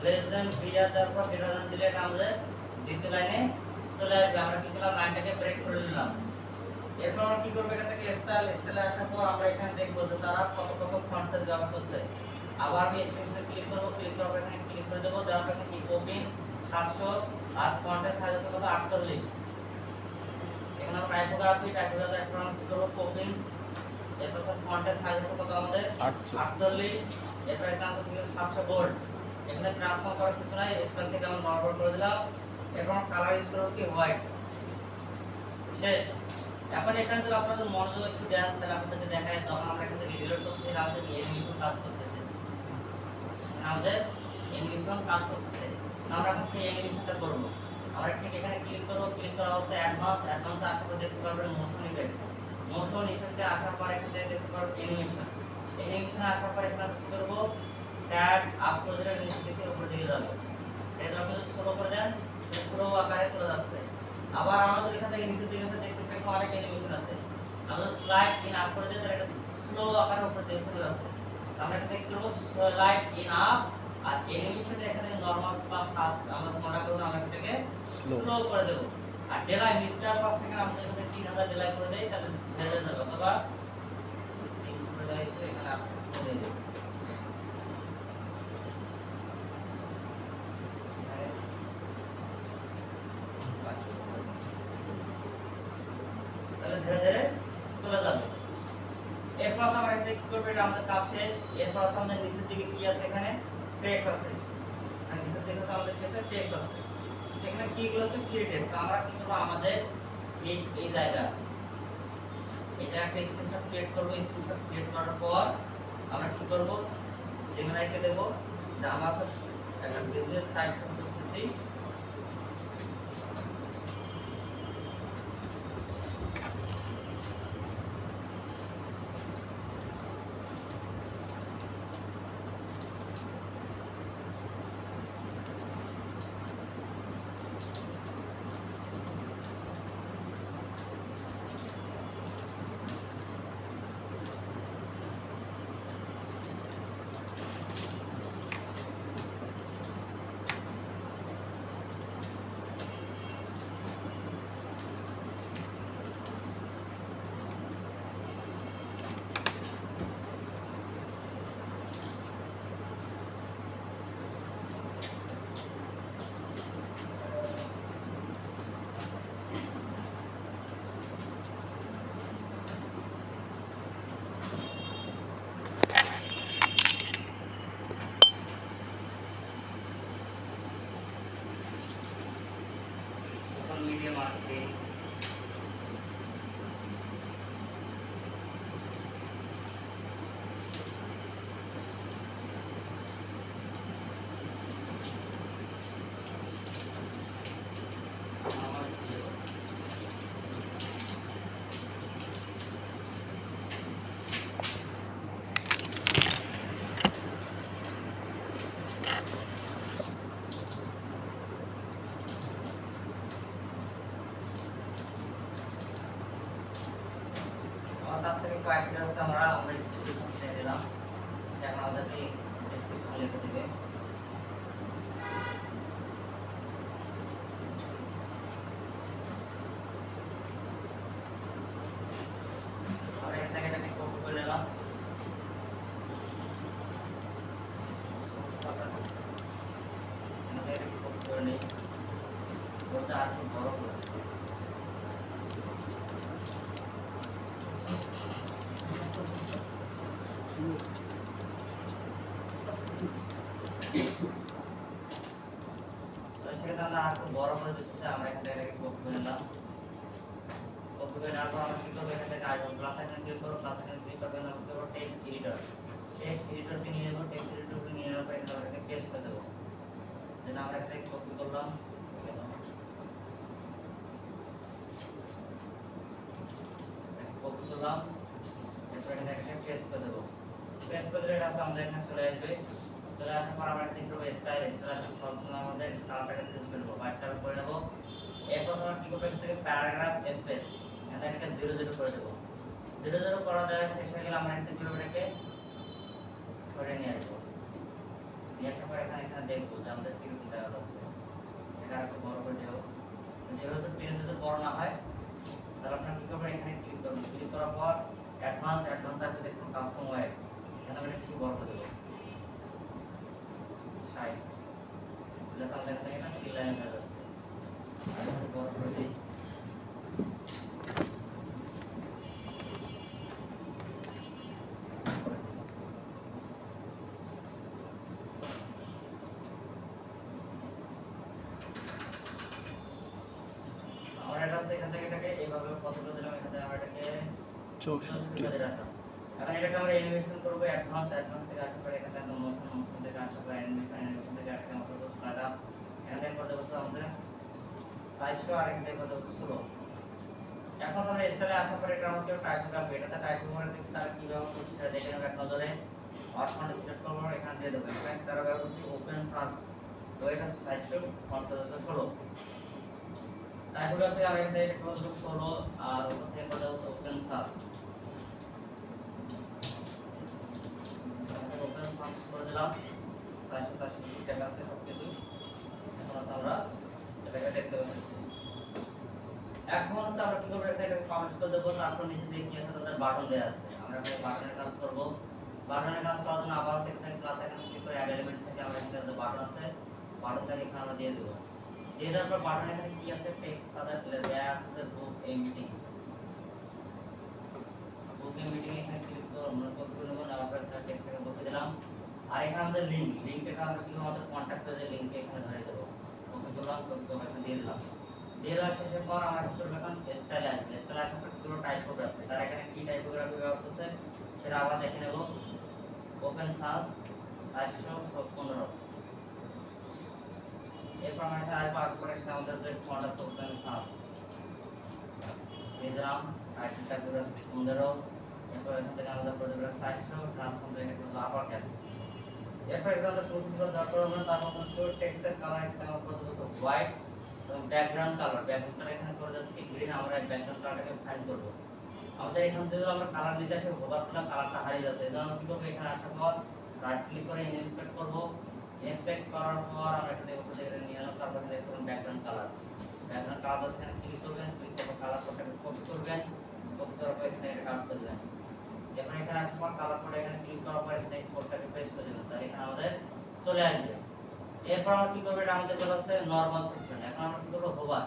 লেস দেন বিআর দেওয়ার পর গ্রেটার দেন দিলে এটা আমাদের দ্বিতীয় লাইনে চলে আসবে। আমরা কি করলাম, লাইনটাকে ব্রেক করে দিলাম। এরপর আমরা কি করব, এখান থেকে স্টাইলে আসার পর আমরা এখানে দেখব যে তারা কত ফন্ট সাইজ ব্যবহার করছে। আবার আমি স্ক্রিনে ক্লিক করব, ক্লিক করার পর এখানে ক্লিক করে দেব। দেওয়ার পর এখানে কি কপি 700 আর ফন্টের সাইজ হচ্ছে কত 48। এখানে আমরা টাইপোগ্রাফি এখন আমরা কি করব, কপি এরপর ফন্টের সাইজ হচ্ছে কত আমাদের 48। এরপর এখানে আমরা কি 700 বোল্ড। এখানে ট্রান্সফর্ম করার কিছু নাই, স্পেল থেকে আমরা নরমাল করে দিলাম। এরপর কালার ইউজ করব কি হোয়াইট। শেষ। এখন এখানে যদি আপনাদের মনোযোগ একটু দেন তাহলে আপনাদেরকে দেখায়, তখন আমরা এখান থেকে রিলোড করতে আমাদের অ্যানিমেশন কাজ করতেছে, আমাদের অ্যানিমেশন কাজ করতেছে। আমরা এখন সেই অ্যানিমেশনটা করব। আমরা ঠিক এখানে ক্লিক করব, ক্লিক করা অবস্থায় অ্যাডভান্স আসার পর দেখতে পারবেন মোশন ইফেক্ট। মোশন ইফেক্টে আসার পর এখান থেকে দেখতে পারবেন অ্যানিমেশন। অ্যানিমেশনে আসার পর এখানে কি করব, ট্যাব আপ করে দিলে নিচে থেকে উপরের দিকে যাবে। এটা আপনি যদি স্লো করে দেন স্লো আকারে চলে যাচ্ছে। আবার আমাদের এখান থেকে নিচের দিকে দেখতে পাবো অনেক অ্যানিমেশন আছে। আমরা স্লাইড ইন আপ করে দিলে এটা স্লো আকারে উপরের দিকে চলে যাচ্ছে। আমরা এখান থেকে কি করব, স্লাইড ইন আপ, আর অ্যানিমেশনে এখানে নরমাল বা ফাস্ট আমরা মনে করব আমরা এখান থেকে স্লো করে দেব। আর ডেলাই মিস্টার পার সেকেন্ড আমরা যদি 3000 ডেলাই করে দেই তাহলে ভেজে যাবে, অথবা এই করে দেই এখানে আপ করে দেব। তাহলে ধীরে ধীরে চলে যাবে। এরপর আমরা এটা কি করব, এটা আমাদের কাজ শেষ। এরপর আমাদের নিচের দিকে কি আছে, এখানে টেক্সট আছে। আর নিচের দিকে আমাদের কি আছে, টেক্সট আছে। এখানে কি গুলো আছে, ফ্রি টেক্সট। আমরা কি করব, আমাদের এই জায়গা একটা স্ক্রিনশট ক্রিয়েট করব। স্ক্রিনশট ক্রিয়েট করার পর আমরা কি করব, জেমিনাইকে দেব যে আমার একটা বিজনেস সাইট শুরু করতেছি। সোশ্যাল মিডিয়া মার্কেটিং, আমার তার থেকে কয়েকটা হচ্ছে আমরা আমাদের ডিসক্রিপশন দিয়ে দিলাম। এখন আমাদেরকে ডিসক্রিপশন লিখে দিবে। আমরা এখান থেকে এটাকে কপি করে নিলাম। এখানে এটাকে কপি করে নিই, ওটা আর একটু বড় করে দিই। তো সেটা আমরা আর একটু বড় করে দিচ্ছি। আমরা এখান থেকে এটাকে কপি করে নিলাম। কপি করে নেওয়ার পর আমরা কি করবো, এখান থেকে আইকন প্লাস আইকন ক্লিক করবো। প্লাস আইকন ক্লিক করবেন, আমরা কি করবো, টেক্সট এডিটর। টেক্সট এডিটরকে নিয়ে নেবো। টেক্সট এডিটরকে নিয়ে নেওয়ার পর এখানে আমরা এটাকে পেস্ট করে দেবো। যেটা আমরা এখান থেকে কপি করলাম, কপি করলাম, এরপর এখানে একটা পেস্ট করে দেবো। পেস্ট করে দিলে এটা আমাদের এখানে চলে আসবে। চলে আসার পর আমরা কি করবো, স্টাইল আসার সবসময় আমাদের কালারটাকে চেঞ্জ করে দেবো, হোয়াইট কালার করে নেবো। এরপর আমরা কি করবো, এখান থেকে প্যারাগ্রাফ স্পেস এটাকে 00 করে দেবো। 00 করা দেওয়া শেষ হয়ে গেলে আমরা এখান থেকে এটাকে সরিয়ে নিয়ে আসবো। নিয়ে আসার পর এখানে দেখবো যে আমাদের কিরকম দেখা যাচ্ছে। এটা একটু বড় করে দেবো। যেহেতু পেন যদি বড় না হয় তাহলে আপনারা কি করবেন, এখানে ক্লিক করবেন। ক্লিক করার পর অ্যাডভান্স আছে, দেখুন কাস্টম ওয়েব। এখানে আমরা একটু বড় করে দেবো 60। প্লাস আমাদের এখানে এটা 3 লাইন হয়ে যাচ্ছে। আর একটু বড় করে দিই। আমরা এটা হচ্ছে এখান থেকে এটাকে এইভাবে কত করে দিলাম, এখান থেকে আমরা এটাকে 64 করে রাখলাম। এখন এটাকে আমরা অ্যানিমেশন করব। অ্যাডভান্স থেকে আসার পরে এখানে আমরা মোশন থেকে আসার পরে অ্যানিমেশন থেকে এটাকে আমরা করব স্টার্ট আপ। এখান থেকে করে দেবো আমাদের 400, আর এখান থেকে করে দেবো স্লো। এখন আমরা স্টাইলে আসার পরে এটা হচ্ছে টাইপোগ্রাফি, এটাতে টাইপোগ্রাফি কিন্তু তারা কি ব্যবহার করছে সেটা দেখে নেব এক নজরে। অট ফন্ট সিলেক্ট করব, এখানে দিয়ে দেব এখানে তারা ব্যবহার করছে ওপেন সার্চ, তো এটা 416 টাইপোগ্রাফি। আর এখানে এটা করব 16 আর ওখান থেকে করে দেব ওপেন সার্চ, এখানে ওপেন সার্চ করে দিলাম। 484 টাকা আছে সবকিছু। এখন আমরা এটাকে দেখতে পাচ্ছি। এখন হচ্ছে আমরা কি করব, এটা পাবলিশ করে দেব। তারপর নিচে দিয়ে কি আছে, তাদের বাটন দেয়া আছে। আমরা এখানে বাটনের কাজ করব। বাটনের কাজ করার জন্য আবার সেখানে ক্লাস এখানে ক্লিক করে অ্যাড এলিমেন্ট থেকে আমরা এখানে বাটন আছে, বাটনটাকে এখানে আমরা দিয়ে দেব। দিয়ে দেওয়ার পর বাটন এখানে কি আছে, টেক্সট তাদের দেয়া আছে book a meeting. Book a meeting এখানে ক্লিক করে আমরা কপি করে নেব, নেওয়ার পর এখানে টেক্সটটাকে বসে দিলাম। আর এখানে আমাদের লিংকটা আমরা কি আমাদের কন্টাক্ট পেজের লিংকে এখানে ধরে দেব। কপি করলাম, কপি করে এখানে দিয়ে দিলাম। দিয়ে দেওয়ার শেষের পর আমরা কি করব, এখন স্টাইল আসবে। স্টাইল আসার পর পুরো টাইপোগ্রাফি, তারা এখানে কি টাইপোগ্রাফি ব্যবহার করছে সেটা আবার দেখে নেব। ওপেন সার্চ 415, এরপর আমরা এখানে আসবো। আসবার পরে এখানে আমাদের যে ফন্ট আছে ওপেন সার্চ দিয়ে দিলাম। টাইটেলটা করে 15, এরপর এখান থেকে আমাদের প্রজেক্টের 400 ট্রান্সফর্ম থেকে কিন্তু আবার ক্যাশ। এরপর এখানে আমাদের প্রসিডিউর দরকার হবে। তারপর আমরা পুরো টেক্সটের কালার এখানে আমরা করে দেব হোয়াইট এবং ব্যাকগ্রাউন্ড কালার, ব্যাকগ্রাউন্ডটা এখানে করে যাচ্ছে কি গ্রিন। আমরা এই ব্যাকগ্রাউন্ড কালারটাকে ফাইন করব। আমাদের এখান থেকে আমরা কালার নিতে আসে হোভার করলে কালারটা হারিয়ে যাচ্ছে। এজন্য আমরা কি করব, এখানে আসার পর রাইট ক্লিক করে ইনস্পেক্ট করব। ইনস্পেক্ট করার পর আমরা এখানে প্রজেক্টে নিয়ে নেব। তারপর এখানে দেখুন ব্যাকগ্রাউন্ড কালার, ব্যাকগ্রাউন্ড কালার এখানে ক্লিক করবেন। ক্লিক করে কালার কোডটাকে কপি করবেন, কপি করার পর এখানে এটা কাট করে দিবেন। এরপর এখানে আসার পর কালার কোডে এখানে ক্লিক করার পর এখানে কোডটাকে পেস্ট করে দিবেন, তাহলে এখানে আমাদের চলে আসবে। এরপর আমরা কি করব, এটা আমাদের বলা হচ্ছে নরমাল সেকশন। এখন আমরা কি করব, হোভার,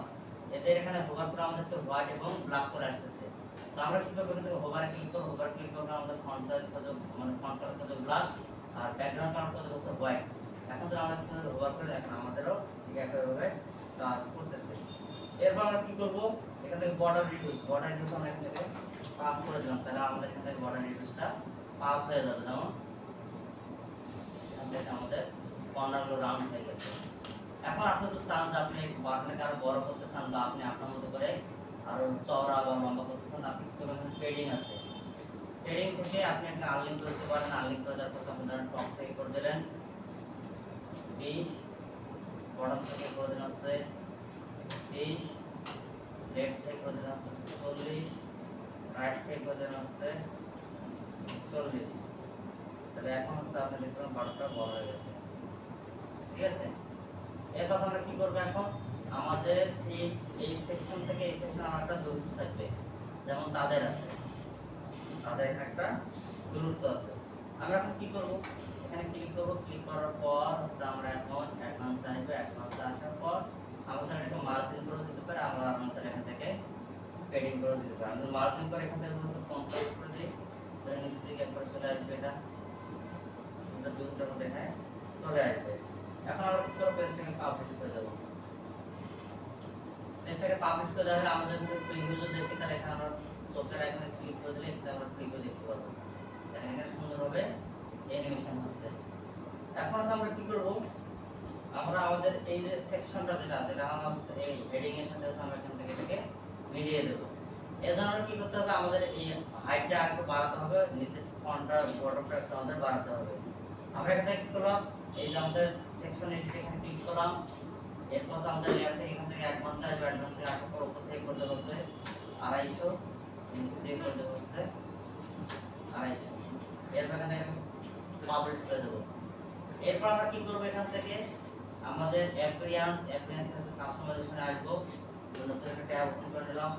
এদের এখানে হোভার করে আমাদেরকে হোয়াইট এবং ব্ল্যাক চলে আসতেছে। তো আমরা কি করব, এখান থেকে হোভারে ক্লিক করব। হোভার ক্লিক করলে আমাদের ফন্ট সাইজ কত, মানে ফন্ট কালার কত ব্ল্যাক আর ব্যাকগ্রাউন্ড কালার কত হচ্ছে হোয়াইট। এখন যদি আমরা কি হোভার করে দেখেন আমাদেরও ঠিক একইভাবে কাজ করতেছে। এরপর আমরা কি করব, এখান থেকে বর্ডার রিডিউস, বর্ডার রিডিউস আমরা এখান থেকে পাস করে দিলাম, তাহলে আমাদের এখান থেকে বর্ডার রিডিউসটা পাস হয়ে যাবে। যেমন এখান থেকে আমাদের কর্নারগুলো রাউন্ড হয়ে গেছে। এখন আপনি তো চান যে আপনি বাটনটাকে আরো বড় করতে চান বা আপনি আপনার মতো করে আরো চওড়া বা লম্বা করতে চান, আপনি কি করবেন, পেডিং আছে, পেডিং থেকে আপনি একটা আনলিঙ্ক করতে পারেন। আনলিঙ্ক করে দেওয়ার পর আপনি ধরেন টপ থেকে করে দিলেন 20, বটম থেকে করে দিলেন হচ্ছে 20, লেফট থেকে করে দিলেন হচ্ছে 40, রাইট থেকে করে দিলেন হচ্ছে 40। তাহলে এখন হচ্ছে আপনি দেখবেন বাটনটা বড় হয়ে গেছে, ঠিক আছে। এরপর আমরা কি করব, এখন আমাদের ঠিক এই সেকশন থেকে এই সেকশন আমার একটা দূরত্ব থাকবে, যেমন তাদের আছে, তাদের এখানে একটা দূরত্ব আছে। আমরা এখন কি করব, এখানে ক্লিক করব। ক্লিক করার পর হচ্ছে আমরা এখন অ্যাডভান্স আসবে। অ্যাডভান্স আসার পর আমরা এটাকে মার্জিন করে দিতে পারি। আমরা আমাদের এখান থেকে পেডিং করে দিতে পারি। আমরা মার্জিন করে এখান থেকে হচ্ছে 50 করে দিই, তাহলে নিচে দিকে একবার চলে আসবে। এটা এটা দূরত্বের মধ্যে এখানে চলে আসবে। এখন আমরা কি করব, পেজটাকে পাবলিশ করে দেব। পেজটাকে পাবলিশ করে দেওয়া হলে আমাদের যদি প্রিভিউ যদি দেখি, তাহলে এখানে আমরা চোখের এখানে ক্লিক করে দিলে এখানে আমরা প্রিভিউ দেখতে পারবো। দেখেন এখানে সুন্দরভাবে অ্যানিমেশন হচ্ছে। এখন আমরা কি করব, আমরা আমাদের এই যে সেকশনটা যেটা আছে, এটা আমরা এই হেডিং এর সাথে আমরা এখান থেকে এটাকে মিলিয়ে দেব। এর জন্য আমরা কি করতে হবে, আমাদের এই হাইটটা আরেকটু বাড়াতে হবে, নিচে ফন্টটা বটমটা একটু আমাদের বাড়াতে হবে। আমরা এখানে কি করলাম, এই যে আমাদের সেকশন এডিট এখানে ক্লিক করলাম। এরপর আমাদের লেয়ার থেকে এখান থেকে অ্যাডভান্স আসবে। অ্যাডভান্স থেকে আসার পর উপর থেকে করতে হচ্ছে 250, নিচে দিয়ে করতে হচ্ছে 250। এরপর এখানে পাবলিশ করে দেবো। এরপর আমরা কি করব, এখান থেকে আমাদের অ্যাপিয়ারেন্স আছে, কাস্টমাইজেশনে আসবো। নতুন একটা ট্যাব ওপেন করে নিলাম।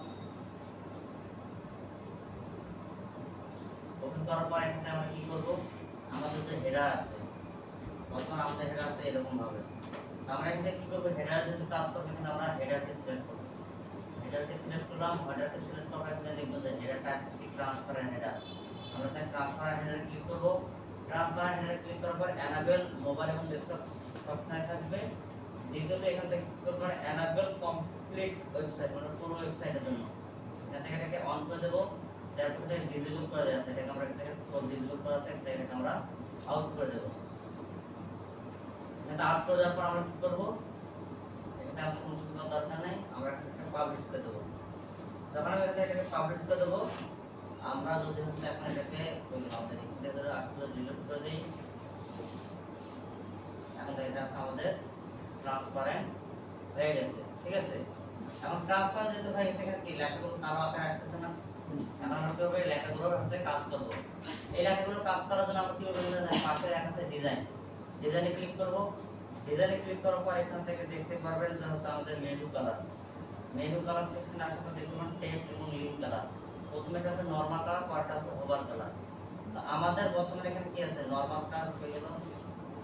ওপেন করার পর এখানে আমরা কি করব, আমাদের যে হেডার আছে, বর্তমানে আমাদের হেডার আছে এরকম ভাবে। আমরা এখানে কি করব, হেডার যদি কাজ করবে, এখানে আমরা হেডারকে সিলেক্ট করব। হেডারকে সিলেক্ট করলাম। হেডারকে সিলেক্ট করার পর এখানে দেখব যে হেডারটা আছে ট্রান্সপারেন্ট হেডার। আমরা এখানে ট্রান্সপারেন্ট হেডারে ক্লিক করব। ট্রান্সপারেন্ট হেডারে ক্লিক করার পর এনাবেল মোবাইল এবং ডেস্কটপ সবখানে থাকবে। দ্বিতীয়ত এখান থেকে কি করব, এনাবেল কমপ্লিট ওয়েবসাইট, মানে পুরো ওয়েবসাইটের জন্য এখান থেকে এটাকে অন করে দেব। তারপর এটা ডিসেবল করে দেওয়া আছে, এটাকে আমরা এটাকে ফুল ডিসেবল করা আছে, এটাকে আমরা আউট করে দেব। এটা আউট করে দেওয়ার পর আমরা কি করব, এটা আমাদের কোনো কিছু করার দরকার নাই, আমরা এটা পাবলিশ করে দেব। যখন আমি এটাকে পাবলিশ করে দেবো, আমরা যদি হচ্ছে এখন এটাকে আমাদের এখানে আসলে ডিলিট করে দিই। এখন এটা আমাদের ট্রান্সপারেন্ট হয়ে গেছে, ঠিক আছে। এখন ট্রান্সপারেন্ট যেহেতু হয়ে গেছে, এখানে কি লেখাগুলো কালো আকারে আসতেছে না? এখন আমরা কি হবে, লেখাগুলোর হাতে কাজ করব। এই লেখাগুলো কাজ করার জন্য আমরা কি করব, পাশে লেখা আছে ডিজাইন, ডিজাইনে ক্লিক করব। ডিজাইনে ক্লিক করার পর এখান থেকে দেখতে পারবেন যে হচ্ছে আমাদের মেনু কালার, মেনু কালার সেকশনে আসার পর দেখবেন টেক্সট এবং লিঙ্ক কালার। প্রথমে এটা আছে নরমাল কালার, পরেরটা আছে হোভার কালার। তো আমাদের বর্তমানে এখানে কি আছে, নরমাল কালার হয়ে গেল।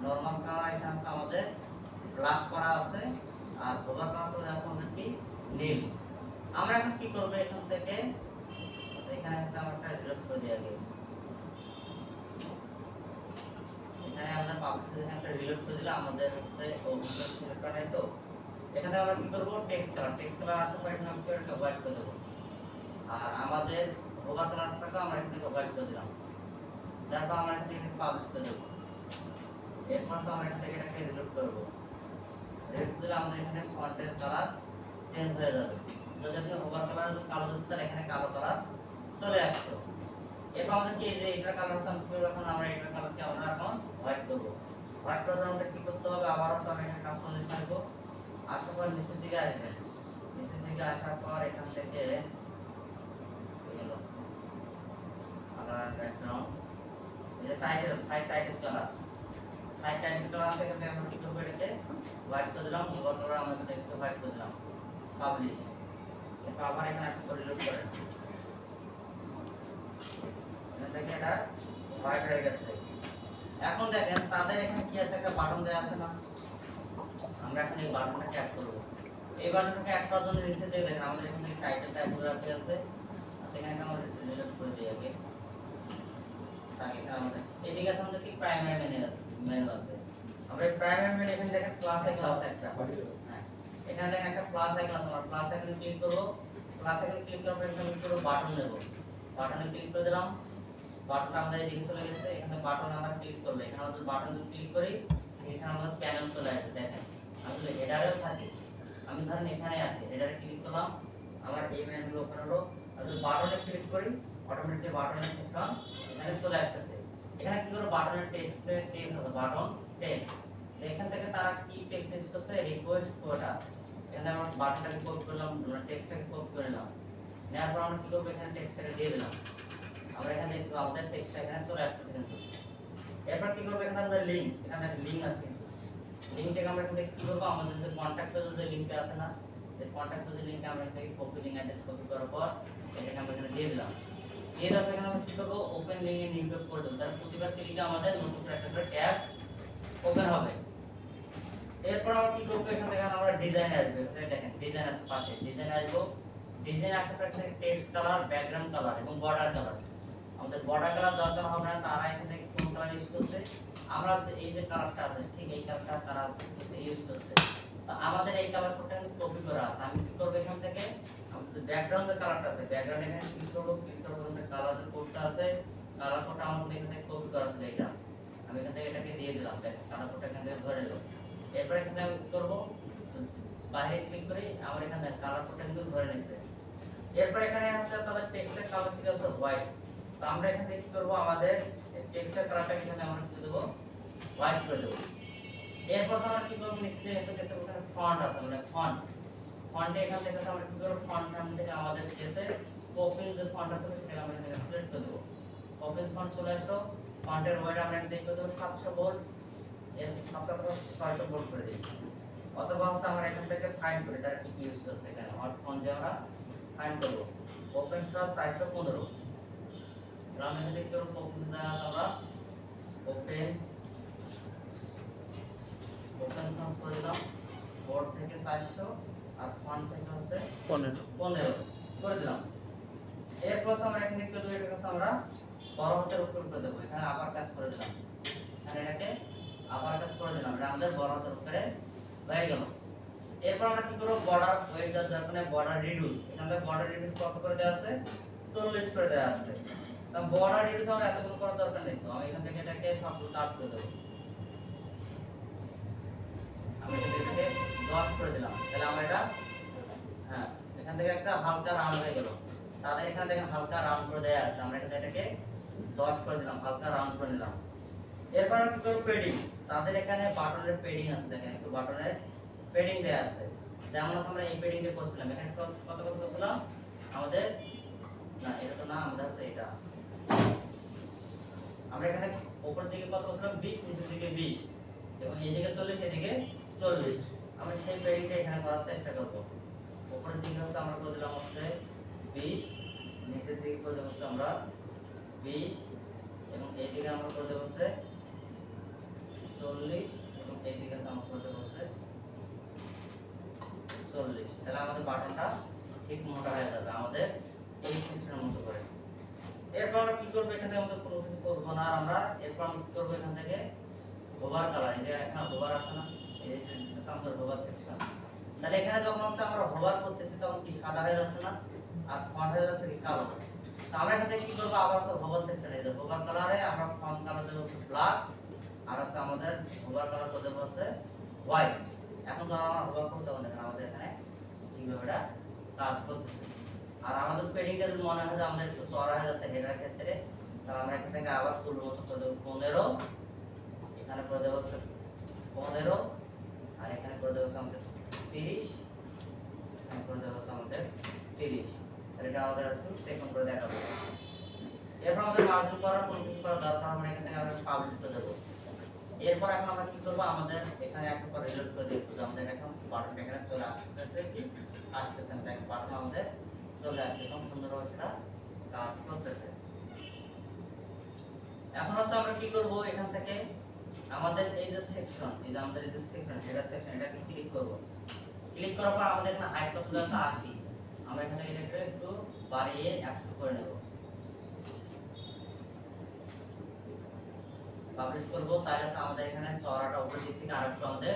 নরমাল কালার এখানে আছে আমাদের ব্ল্যাক করা আছে, আর হোভার কালার করে আছে আমাদের কি নীল। আমরা এখন কি করব, এখান থেকে এখানে আছে আমরা একটা ডিলিট করে দিয়ে আগে, এখানে আমরা পাবলিশ এখানে একটা ডিলিট করে দিলে আমাদের হচ্ছে ওভার সিলেক্ট করা নাই। তো এখানে আমরা কি করব, টেক্সট কালার, টেক্সট কালার আসার পর এখানে আমরা এটা হোয়াইট করে দেব। আর আমাদের হোভার কালারটাকে আমরা এখান থেকে হোয়াইট করে দিলাম। তারপর আমরা এখান থেকে পাবলিশ করে দেব। এরপর তো আমরা এখান থেকে এটাকে রিলোড করব। রিলোড দিলে আমাদের এখানে ফন্টের কালার চেঞ্জ হয়ে যাবে। যদি আপনি হোভার কালার কালো দিতে চান, এখানে কালো কালার চলে আসতো। এরপর আমাদের কি এই যে এটার কালার সামনে এখন আমরা এটার কালারকে আমরা এখন হোয়াইট করব। হোয়াইট করার জন্য আমাদের কি করতে হবে, আবারও তো আমরা এখানে কাস্টমাইজ করব। আসার পর নিচের দিকে আসবেন, নিচের দিকে আসার পর এখান থেকে কালার ব্যাকগ্রাউন্ড, এই যে title, side title colour, side title colour আছে, এখানে আমরা কি করব, এটাকে হোয়াইট করে দিলাম। হোভার কালার আমরা এটাকে হোয়াইট করে দিলাম, পাবলিশ। এরপর আবার এখানে একটা রিলোড করেন, এখান থেকে এটা হোয়াইট হয়ে গেছে। এখন দেখেন তাদের এখানে কি আছে, একটা বাটন দেওয়া আছে না? আমরা এখন এই বাটনটাকে অ্যাড করব। এই বাটনটাকে অ্যাড করার জন্য নিচে দিয়ে দেখেন আমাদের এখানে টাইটেলটা অ্যাড করে রাখতে আছে, সেখানে আমরা রিলোড করে দিই আগে। তাকে আমাদের এদিকে আছে আমাদের কি প্রাইমারি মেনু আছে। আমরা এই প্রাইমারি মেনু এখানে দেখেন প্লাস আইকন আছে একটা, হ্যাঁ এখানে দেখেন একটা প্লাস আইকন আছে। আমরা প্লাস আইকনে ক্লিক করব। প্লাস আইকনে ক্লিক করার পর এখানে কি করব, বাটন নেব। বাটনে ক্লিক করে দিলাম। বাটনটা আমাদের এদিকে চলে গেছে। এখানে বাটন আমরা ক্লিক করলে এখানে আমাদের বাটন ক্লিক করি, এখানে আমাদের প্যানেল চলে আসে। দেখেন আমি যদি হেডারেও থাকি, আমি ধরেন এখানে আছি, হেডারে ক্লিক করলাম, আমার এই মেনুগুলো ওপেন হলো। আর যদি বাটনে ক্লিক করি, অটোমেটিক বাটনের সেকশন এখানে চলে আসতেছে। এখানে কি করব, বাটনের টেক্সট আছে, বাটন টেক্সট। এখান থেকে তারা কি টেক্সট ইউজ করছে, রিকোয়েস্ট কোটা। এখানে আমরা বাটনটাকে কপি করলাম, আমরা টেক্সটটাকে কপি করে নিলাম। নেওয়ার পর আমরা কি করব, এখানে টেক্সটটাকে দিয়ে দিলাম। আমরা এখানে দেখব আমাদের টেক্সটটা এখানে চলে আসতেছে কিন্তু। এরপর কি করব, এখানে আমাদের লিংক, এখানে একটা লিংক আছে। লিংকটাকে আমরা এখানে কি করব, আমাদের যে কন্টাক্ট পেজ যে লিংকটা আছে না, এই কন্টাক্ট পেজ লিংকটা আমরা এখানে কপি লিংক অ্যাড্রেস কপি করার পর এটাকে আমরা এখানে দিয়ে দিলাম। দিয়ে দেওয়ার পর এখানে আমরা কি করব, ওপেন লিংকে নিউ পেজ করে দেব। তাহলে প্রতিবার ক্লিকে আমাদের নতুন করে একটা করে ট্যাব ওপেন হবে। এরপর আমরা কি করব, এখান থেকে আমরা ডিজাইন আসবে। এখানে দেখেন ডিজাইন আছে, পাশে ডিজাইন আসবো। ডিজাইন আসার পর এখানে টেক্সট কালার, ব্যাকগ্রাউন্ড কালার এবং বর্ডার কালার। আমাদের বর্ডার কালার দরকার হবে না, তারা এখানে কোন কালার ইউজ করছে, আমরা এই যে কালারটা আছে ঠিক এই কালারটা তারা ইউজ করছে। তো আমাদের এই কালার কোডটা কপি করা আছে। আমি কি করব, এখান থেকে আমাদের ব্যাকগ্রাউন্ডের কালারটা আছে, ব্যাকগ্রাউন্ড এখানে ক্লিক করব। ক্লিক করার পর কালারের কোডটা আছে, কালার কোডটা আমাদের এখান থেকে কপি করা আছে। এটা আমি এখান থেকে এটাকে দিয়ে দিলাম, দেখেন কালার কোডটা এখান থেকে ধরে নিলাম। এরপর এখানে আমি কি করব, বাইরে ক্লিক করি, আমার এখানে কালার কোডটা কিন্তু ধরে নিয়েছে। এরপর এখানে হচ্ছে তাদের টেক্সটের কালার কি হচ্ছে হোয়াইট। তো আমরা এখান থেকে কি করব, আমাদের টেক্সটের কালারটা এখানে আমরা কি দেব, হোয়াইট করে দেব। এরপর আমরা কি করব, নিচে একটা দেখতে পাচ্ছেন ফন্ট আছে, মানে ফন্টে এখান থেকে আমরা কি করব, ফন্ট নাম থেকে আমাদের যেতে পপিং যে ফন্ট আছে সেটা আমরা এখানে সিলেক্ট করে দেব। পপিং ফন্ট চলে আসলো। ফন্টের ওয়েট আমরা এখানে দেখতে দেব 700 বোল্ড, এর 600 বোল্ড করে দিই। অথবা হচ্ছে আমরা এখান থেকে ফাইন্ড করি তারা কি ইউজ করছে, এখানে হট ফন্ট দিয়ে আমরা ফাইন্ড করব। Open source 415। আমরা এখানে কি করব, পপিং দ্বারা আমরা ওপেন সোর্স করে দিলাম। বোর্ড থেকে 400 আর ফন্ট থেকে হচ্ছে 15 করে দিলাম। এরপর আমরা এখানে কি করব, এটাকে আমরা বড় হাতের উপর করে দেব। এখানে আবার কাজ করে দিলাম, এখানে এটাকে আবার কাজ করে দিলাম, এটা আমাদের বড় হাতের উপরে হয়ে গেল। এরপর আমরা কি করব, বর্ডার ওয়েট যার দরকার বর্ডার রিডিউস, এখানে বর্ডার রিডিউস কত করে দেওয়া আছে, 40 করে দেওয়া আছে। তো বর্ডার রিডিউস আমার এতগুলো করার দরকার নেই, তো আমি এখান থেকে এটাকে সবগুলো কাট করে দেব। আমি এটাকে 10 করে দিলাম, তাহলে আমরা এটা হ্যাঁ এখান থেকে একটা হালকা রাউন্ড হয়ে গেল। তাহলে এখানে দেখেন হালকা রাউন্ড করে দেয়া আছে, আমরা এটাকে 10 করে দিলাম, হালকা রাউন্ড করে নিলাম। এরপর কি করব, পেডিং। তাদের এখানে বাটনের পেডিং আছে, দেখেন একটু বাটনের পেডিং দেয়া আছে। যেমন আমরা এই পেডিংটা করছিলাম, এখানে কত কত করছিলাম আমাদের, না এটা তো না, আমাদের হচ্ছে এটা। আমরা এখানে উপরের দিকে কত করছিলাম 20, নিচের দিকে 20 এবং এইদিকে 40, এদিকে 40। আমরা সেই পেডিংটা এখানে করার চেষ্টা করব। উপরের দিকে হচ্ছে আমরা করে দিলাম হচ্ছে 20, নিচের দিকে করে দেব হচ্ছে আমরা 20 এবং এইদিকে আমরা করে দেব হচ্ছে 40 এবং এইদিকে আমরা করে দেব হচ্ছে 40। তাহলে আমাদের বাটনটা ঠিক মোটা হয়ে যাবে আমাদের এই সেকশনের মতো করে। এরপর আমরা কি করব, এখানে আমাদের কোনো কিছু করব না, আর আমরা এরপর আমরা কি করব, এখান থেকে হোভার কালার, এই যে এখানে হোভার আছে না, এই যে আমাদের হোভার সেকশন। তাহলে এখানে যখন আমরা হোভার করতেছি তখন কি সাদা হয়ে যাচ্ছে না, আর ফন্ট হয়ে যাচ্ছে কি কালো। তো আমরা এখান থেকে কি করব, আবার হোভার সেকশনে যে হোভার কালারে আমরা ফন্ট কালার দেব হচ্ছে ব্ল্যাক, আর হচ্ছে আমাদের হোভার কালার করে দেব হচ্ছে হোয়াইট। এখন যখন আমরা হোভার করতে হবে, দেখেন আমাদের এখানে কিভাবে এটা কাজ করতেছে। আর আমাদের পেডিংটা যদি মনে হয় যে আমাদের একটু চড়া হয়ে যাচ্ছে হেডার ক্ষেত্রে, তাহলে আমরা এখান থেকে আবার তুলব মতো করে দেব 15, এখানে করে দেব হচ্ছে 15, আর এখানে করে দেব হচ্ছে আমাদের 30, এখানে করে দেব হচ্ছে আমাদের 30। তাহলে এটা আমাদের একটু সেকেন্ড করে দেখাবো। এরপর আমাদের মার্জিন করার কোনো কিছু করার দরকার হবে না, এখান থেকে আমরা পাবলিশ করে দেব। এরপর এখন আমরা কি করব, আমাদের এখানে একটা পর রিলোড করে দেখব যে আমাদের এখন বাটনটা এখানে চলে আসতেছে কি আসতেছে না, দেখেন বাটন আমাদের চলে আসছে এবং সুন্দরভাবে সেটা কাজ করতেছে। এখন হচ্ছে আমরা কি করব, এখান থেকে আমাদের এই যে সেকশন, এই যে আমাদের এই যে সেকশন, হেডার সেকশন, এটাকে ক্লিক করব। ক্লিক করার পর আমাদের এখানে হাইট কত আছে 80, আমরা এখান থেকে এটাকে একটু বাড়িয়ে 100 করে নেব। পাবলিশ করব, তাহলে আমাদের এখানে চওড়াটা উপরের দিক থেকে আরেকটু আমাদের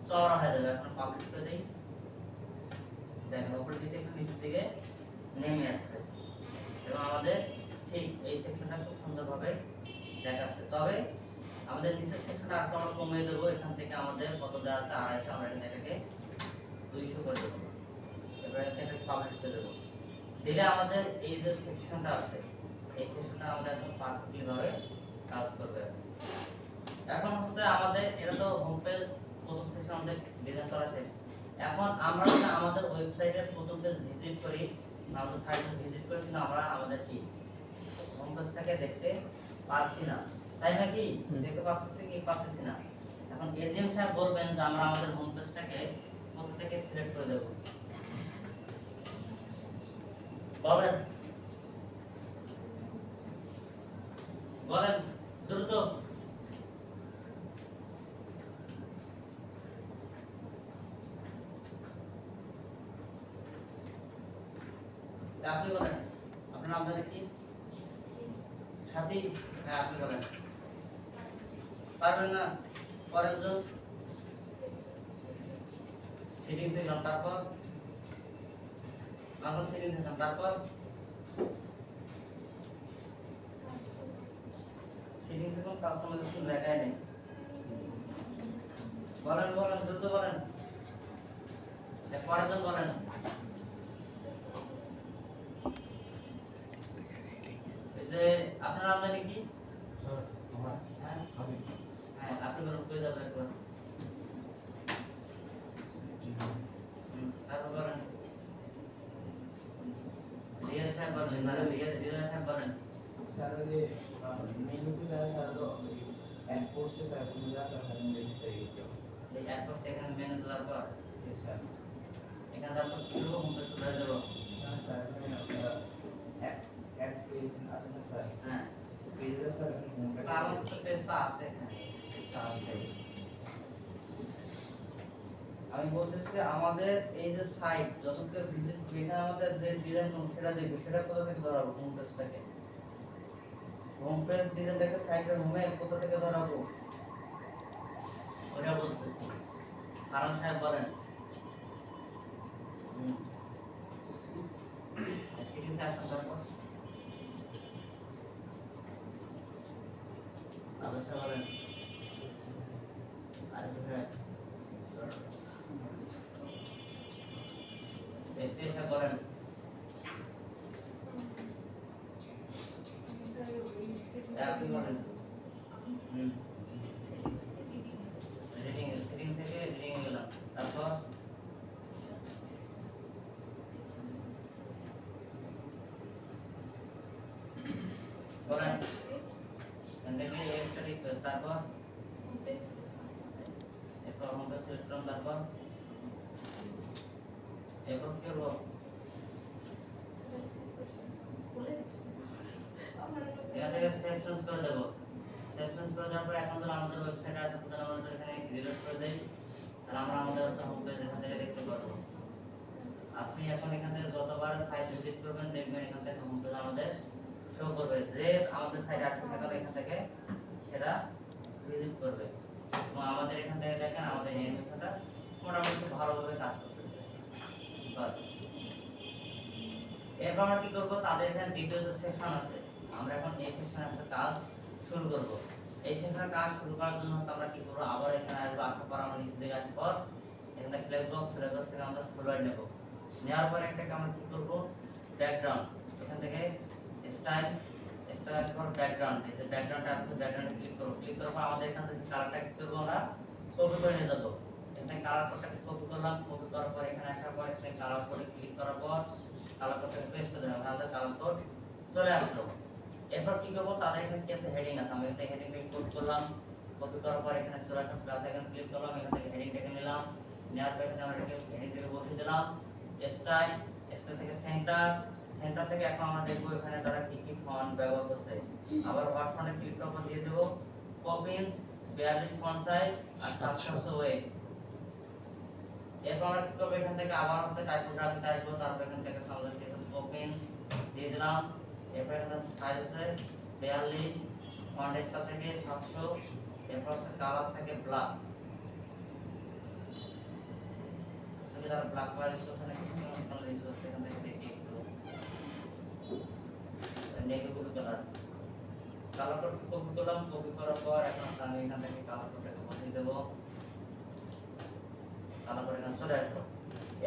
চওড়া হয়ে যাবে। এখন পাবলিশ করে দেই, দেখেন উপরের দিক থেকে একটু নিচের দিকে নেমে আসছে এবং আমাদের ঠিক এই সেকশনটা খুব সুন্দরভাবে দেখাচ্ছে। তবে আমাদের নিচের সেকশনটা আরেকটু আমরা কমিয়ে দেবো, এখান থেকে আমাদের কত দেওয়া আছে 250, আমরা এটাকে 200 করে দেবো। এবার এটাকে পাবলিশ করে দেবো, দিলে আমাদের এই যে সেকশনটা আছে এই সেকশনটা আমাদের একদম পারফেক্টলি ভাবে কাজ করবে। এখন হচ্ছে আমাদের এটা তো হোম পেজ প্রথম সেকশন আমাদের ডিজাইন করা শেষ। এখন আমরা যদি আমাদের ওয়েবসাইটের প্রথম পেজ ভিজিট করি, আমাদের সাইটে ভিজিট করি, কিন্তু আমরা আমাদের কি হোম পেজটাকে দেখতে পাচ্ছি না, তাই নাকি? দেখতে পাচ্ছি কি পাচ্ছি না। এখন এজিএম সাহেব বলবেন যে আমরা আমাদের হোম পেজটাকে কোথা থেকে সিলেক্ট করে দেব, বলেন বলেন দ্রুত। আপনি বলেন, আপনার নাম জানেন কি? সাথী? হ্যাঁ আপনি বলেন। পারবেন না? পরের জন সেটিংসে গেলাম, তারপর নরমাল সেটিংসে গেলাম, তারপর সেটিংসে কোন কাস্টমাইজেশন লেখাই নেই। বলেন বলেন দ্রুত বলেন, পরের জন বলেন। এই যে আপনার নাম জানি কি? হ্যাঁ হ্যাঁ আপনি বলেন, কই যাবেন একবার। তারপর বলেন রিয়াজ সাহেব বলেন, না রিয়াজ সাহেব বলেন। স্যার ওই যে মেনুতে দেওয়া স্যার তো এক পোস্টে স্যার কোনো দেওয়া স্যার আমি দেখি স্যার এই তো এই অ্যাড করতে এখানে মেনু দেওয়ার পর স্যার এখানে তারপর কি করবো, হোম পেজ ধরে দেবো। না স্যার এখানে আপনারা এক এক পেজ আছে না স্যার হ্যাঁ পেজে স্যার এখন হোম পেজ আমার তো পেজটা আছে এখানে, পেজটা আছে। আমি বলতেছি যে আমাদের এই যে সাইট যখন কেউ ভিজিট করবে, এখানে আমাদের যে ডিজাইন সেটা দেখবে, সেটা কোথা থেকে ধরাবো, হোম পেজটাকে হোম পেজ ডিজাইনটাকে সাইটের হোমে কোথা থেকে ধরাবো ওটা বলতেছি। কারণ সাহেব বলেন। সেটিংসে আসুন, তারপর আলোচনা বলেন। আর এই চেষ্টা করেন। আপনি বলেন। রিডিং সেটিং থেকে রিডিং এ গেলাম, তারপর বলেন এখান থেকে স্টাডি পেজ, তারপর এরপর হোম পেজ সিলেক্ট করুন, তারপর এরপর কি করবো? এখান থেকে সেকশনস করে দেবো। সেকশনস করে দেওয়ার পর এখন ধরো আমাদের ওয়েবসাইটে আছে, তাহলে আমরা এখানে রিলোড করে দেই, তাহলে আমরা আমাদের হোম পেজ এখান থেকে দেখতে পারবো। আপনি এখন এখান থেকে যতবার সাইট ভিজিট করবেন দেখবেন এখান থেকে হোম পেজ আমাদের শো করবে, যে আমাদের সাইট আসছে না এখান থেকে সেটা ভিজিট করবে। এবং আমাদের এখান থেকে দেখেন আমাদের অ্যানিমেশনটা মোটামুটি খুব ভালোভাবে কাজ করতেছে। বাস এরপর আমরা কি করবো, তাদের এখানে দ্বিতীয় যে সেকশন আছে, আমরা এখন এই সেকশনে একটা কাজ শুরু করব। এই সেকশনের কাজ শুরু করার জন্য আমরা কি করবো, আবার এখানে আসবো, আসার পর আমরা নিচে দিকে আসার পর এখানে ফ্লেক্সবক্স থেকে আমরা ফরওয়ার্ড নেব। নেওয়ার পর এটাকে আমরা কি করব, ব্যাকগ্রাউন্ড, এখান থেকে স্টাইল ফর ব্যাকগ্রাউন্ড, এই যে ব্যাকগ্রাউন্ডটা আছে, ব্যাকগ্রাউন্ডে ক্লিক করব। ক্লিক করার পর আমাদের এখান থেকে কালারটা কি করব, আমরা কপি করে নিয়ে যাব। এখানে কালার কোডটাকে কপি করলাম, কপি করার পর এখানে আসার পর এখানে কালার কোডে ক্লিক করার পর কালার কোডটাকে পেস্ট করে দিলাম, আমাদের কালার কোড চলে আসলো। এরপর কি করব, তাদের এখানে কি আছে, হেডিং আছে, আমি এখানে হেডিংটাকে কপি করলাম, কপি করার পর এখানে চলে আসলো, প্লাস আইকন ক্লিক করলাম, এখান থেকে হেডিংটাকে নিলাম, নেওয়ার পর এখানে আমরা এটাকে হেডিংটাকে বসিয়ে দিলাম, স্টাইল থেকে সেন্টার থেকে এখন আমরা দেখব এখানে তারা কি কি ফন্ট ব্যবহার করছে। আবার হোয়াট ফন্টে ক্লিক করব, দিয়ে দেব পপিন্স 42 ফন্ট সাইজ আর 700 ওয়েট। এরপর আমরা কি করব, এখান থেকে আবার হচ্ছে টাইপোগ্রাফিতে আসবো, তারপর এখান থেকে আমাদের কিছু পপিন্স দিয়ে দিলাম। এরপর এখানে সাইজ আছে 42, ফন্ট স্কেল থেকে 700, এরপর হচ্ছে কালার থেকে ব্ল্যাক, তার ব্ল্যাক কালার ইউজ করছে নাকি কোন কালার ইউজ করছে এখান থেকে দেখি একটু, navy blue colour. Colour code copy করলাম, কপি করার পর এখন আমি এখান থেকে কালার কোডটাকে বসিয়ে দেব, কালার কোড এখানে চলে আসলো।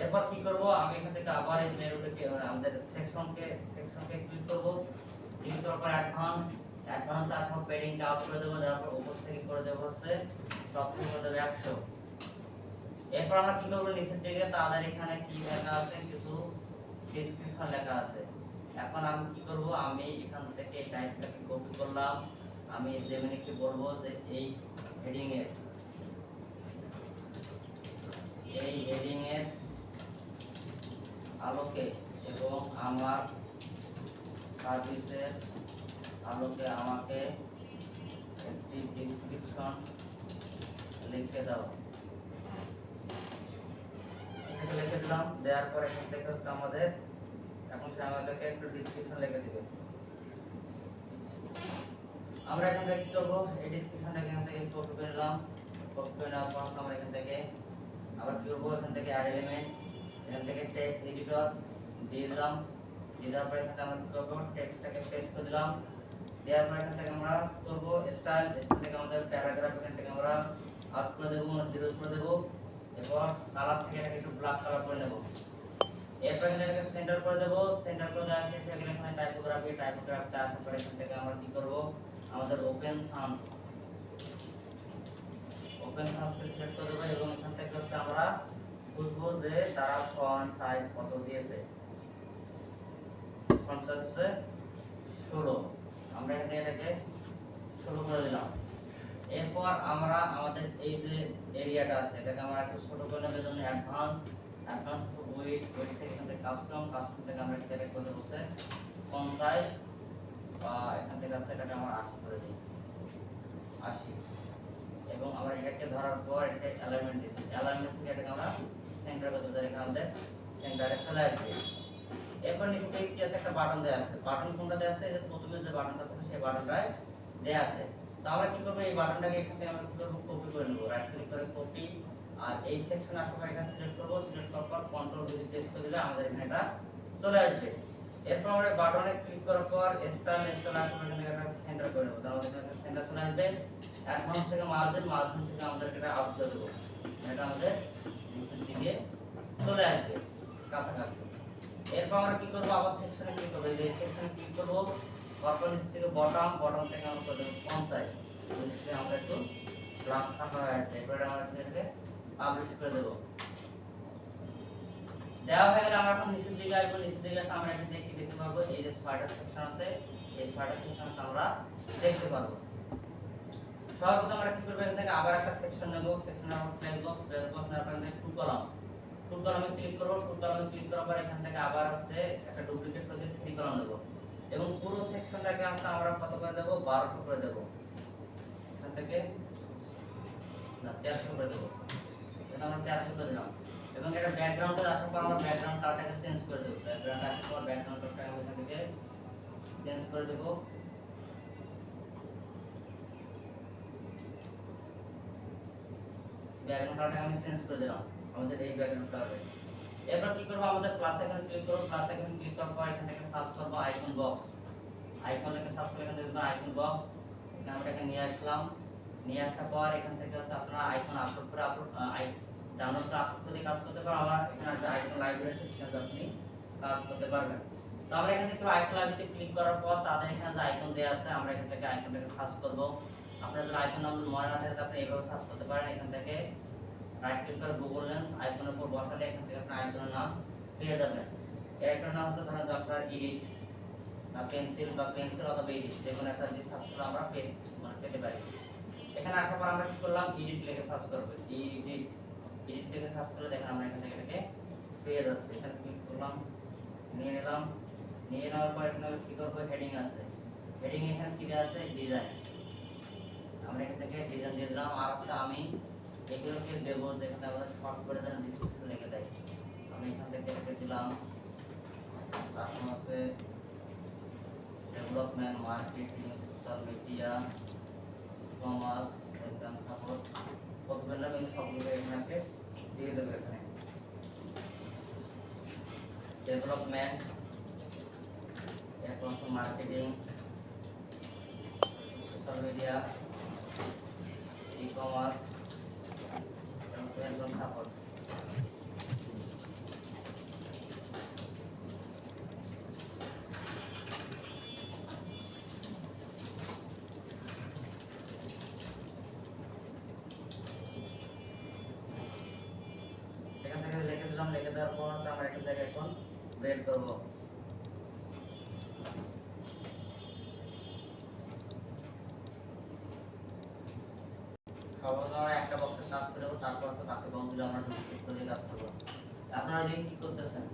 এরপর কি করব, আমি এখান থেকে আবার এই মেনুটাকে আমাদের সেকশনকে ক্লিক করব, ক্লিক করার পর অ্যাডভান্স এখন পেডিংটা আউট করে দেব, দেওয়ার পর উপর থেকে করে দেব হচ্ছে টপ থেকে করে দেব 100। এরপর আমরা কি করব, নিচের দিকে তাদের এখানে কি লেখা আছে, কিছু ডেসক্রিপশন লেখা আছে। এখন আমি কি করব, আমি এখান থেকে এই টাইপটাকে কপি করলাম, আমি জেমিনিকে বলবো যে এই হেডিং এর আলোকে এবং আমার সার্ভিসের আলোকে আমাকে একটি ডেসক্রিপশন লিখে দাও। লিখে দিলাম, দেওয়ার পর এখান থেকে হচ্ছে আমাদের এখন সে আমাদেরকে একটু ডেসক্রিপশন লিখে দিবে। আমরা এখান থেকে কি করবো, এই ডেসক্রিপশনটাকে এখান থেকে কপি করে নিলাম, কপি করে নেওয়ার পর আমরা এখান থেকে আবার কি করবো, এখান থেকে অ্যাড এলিমেন্ট, এখান থেকে টেক্সট এডিটর দিয়ে দিলাম, দিয়ে দেওয়ার পর এখান থেকে আমরা কি করবো, টেক্সটটাকে পেস্ট করে দিলাম। দেওয়ার পর এখান থেকে আমরা করবো স্টাইল থেকে আমাদের প্যারাগ্রাফ এখান থেকে আমরা আউট করে দেবো, জিরো করে দেবো। এরপর কালার থেকে এটাকে একটু ব্ল্যাক কালার করে নেব। এরপর এটাকে সেন্টার করে দেব, সেন্টার করে দেওয়ার শেষে এখানে টাইপোগ্রাফিতে আসার পর এখান থেকে আমরা কি করব, আমাদের ওপেন সান্সকে সিলেক্ট করে দেব এবং এখান থেকে হচ্ছে আমরা বুঝবো যে তারা ফন্ট সাইজ কত দিয়েছে। ফন্ট সাইজ হচ্ছে 16, আমরা এখান থেকে এটাকে 16 করে দিলাম। এরপর আমরা আমাদের এই যে এরিয়াটা আছে এটাকে আমরা একটু ছোট করে নেবার জন্য অ্যাডভান্স ওয়েট থেকে এখান থেকে কাস্টম থেকে আমরা এটাকে করে বলতে 50 বা এখান থেকে আছে এটাকে আমরা 80 করে দিই, 80। এবং আমরা এটাকে ধরার পর এটা অ্যালাইনমেন্ট দিই, অ্যালাইনমেন্ট থেকে এটাকে আমরা সেন্টার করে দিই, এখানে আমাদের সেন্টারে চলে আসবে। এরপর নিচে থেকে কি আছে, একটা বাটন দেয়া আছে, বাটন কোনটা দেয়া আছে, যে প্রথমে যে বাটনটা আছে সেই বাটনটায় দেয়া আছে। তো আমরা কি করব, এই বাটনটাকে এখানে আমরা কি করব, কপি করে নেব, রাইট ক্লিক করে কপি, আর এই সেকশনে আসার পর এখানে সিলেক্ট করব, সিলেক্ট করার পর কন্ট্রোল ভি প্রেস করে দিলে আমাদের এখানে এটা চলে আসবে। এরপর আমরা বাটনে ক্লিক করার পর স্টাইল চলে আসবে, এখানে এটা সেন্টার করে নেব, তাহলে এখানে সেন্টার চলে আসবে। অ্যাডভান্স থেকে মার্জিন থেকে আমাদের এটা আউট করে দেব, এটা আমাদের নিচের দিকে চলে আসবে কাছাকাছি। এরপর আমরা কি করব, আবার সেকশনে ক্লিক করব। এই সেকশনে ক্লিক করব, তারপর নিচ থেকে বটম, বটম থেকে আমরা করব ফন্ট সাইজ। নিচে আমরা একটু ব্ল্যাক থাকা আছে, এরপর আমরা এটাকে পাবলিশ করে দেব। দেওয়া হয়ে গেলে আমরা এখন নিচের দিকে আসবো। নিচের দিকে এসে আমরা এখানে দেখতে পারবো এই যে ছয়টা সেকশন আছে, এই ছয়টা সেকশন আমরা দেখতে পারবো। সর্বপ্রথম আমরা কি করব, এখান থেকে আবার একটা সেকশন নেব। সেকশনে আমরা ফ্লেক্স বক্স নেওয়ার পর এখানে টু কলাম, টু কলামে ক্লিক করব। টু কলামে ক্লিক করার পর এখান থেকে আবার আছে একটা ডুপ্লিকেট করে দিয়ে থ্রি কলাম নেব এবং পুরো সেকশনটাকে আমরা কত করে দেব, 1200 করে দেব। এখান থেকে না 1300 করে দেব। এটা আমরা 1300 করে দিলাম এবং এটা ব্যাকগ্রাউন্ডে আসার পর আমরা ব্যাকগ্রাউন্ড কালারটাকে চেঞ্জ করে দেব। ব্যাকগ্রাউন্ড আসার পর ব্যাকগ্রাউন্ড কালারটাকে আমরা এখান থেকে চেঞ্জ করে দেব। ব্যাকগ্রাউন্ড কালারটাকে আমি চেঞ্জ করে দিলাম আমাদের এই ব্যাকগ্রাউন্ড কালারে। এরপর কি করব, আমাদের প্লাস আইকনে ক্লিক করব। প্লাস আইকনে ক্লিক করার পর এখান থেকে সার্চ করব আইকন বক্স। আইকনটাকে সার্চ করে এখান থেকে দেখবেন আইকন বক্স, এখানে আমরা এখানে নিয়ে আসলাম। নিয়ে আসার পর এখান থেকে হচ্ছে আপনারা আইকন আপলোড করে ডাউনলোড করে আপলোড করে কাজ করতে পারেন। আমার এখানে একটা আইকন লাইব্রেরি আছে, সেখানে আপনি কাজ করতে পারবেন। তো আমরা এখান থেকে আইকন লাইব্রেরিতে ক্লিক করার পর তাদের এখানে যে আইকন দেওয়া আছে, আমরা এখান থেকে আইকনটাকে সার্চ করব। আপনার যদি আইকন নাম মনে না থাকে আপনি এইভাবে সার্চ করতে পারেন। এখান থেকে রাইট ক্লিক করে গুগল লেন্স আইকনের উপর বসালে এখান থেকে আপনি আইকনের নাম পেয়ে যাবেন। এই আইকনের নাম হচ্ছে ধরেন আপনার এডিট বা পেন্সিল অথবা এডিট, যে কোনো একটা দিয়ে সার্চ করে আমরা পেতে পারি। এখানে আসার পর আমরা কি করলাম, এডিট লিখে সার্চ করব। এডিট লিখে সার্চ করে দেখেন আমরা এখান থেকে এটাকে পেয়ে যাচ্ছে। এখানে ক্লিক করলাম, নিয়ে নিলাম। নিয়ে নেওয়ার পর এখানে কি করব, হেডিং আছে। হেডিং এখানে কি দেওয়া আছে, ডিজাইন। আমরা এখান থেকে ডিজাইন দিয়ে দিলাম। আর হচ্ছে আমি এগুলোকে দেব যেখানে আমাদের শর্ট করে দেন ডিসক্রিপশন লিখে দেয়। আমি এখান থেকে এটাকে দিলাম। তারপর আছে development, marketing, social media, commerce, exam support, কতগুলো আমি সবগুলো এখানে দিয়ে দেবো। এখানে ডেভেলপমেন্ট, এরপর marketing, social media, e commerce, exam support. এখান থেকে লিখে দিলাম। লিখে দেওয়ার পর আমরা এখান থেকে এখন বের করব। সর্বপ্রথম আমরা একটা বক্সে কাজ করে দেবো, তারপর হচ্ছে বাকি বক্সগুলো আমরা ডুপ্লিকেট করে কাজ করবো। আপনারা এদিকে কি করতেছেন,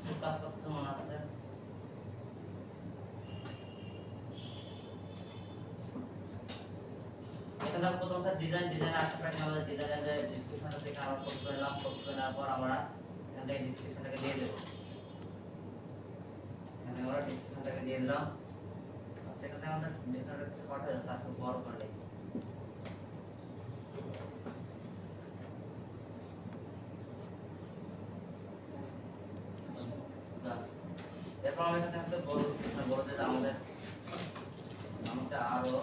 খুব কাজ করতেছেন মনে হচ্ছে। এখানে আমরা প্রথম হচ্ছে ডিজাইনে আসতে পারি। আমাদের ডিজাইনের যে ডেসক্রিপশনটা থেকে আমরা কপি করে নিলাম। কপি করে নেওয়ার পর আমরা এখান থেকে ডেসক্রিপশনটাকে দিয়ে দেবো। এখানে আমরা ডেসক্রিপশনটাকে দিয়ে দিলাম। সেখান থেকে আমাদের ডেসক্রিপশনটা শর্ট হয়ে যাচ্ছে, একটু বড় করে নিই। এরপর আমরা এখানে হচ্ছে বলতে আমাদের নামটা আরো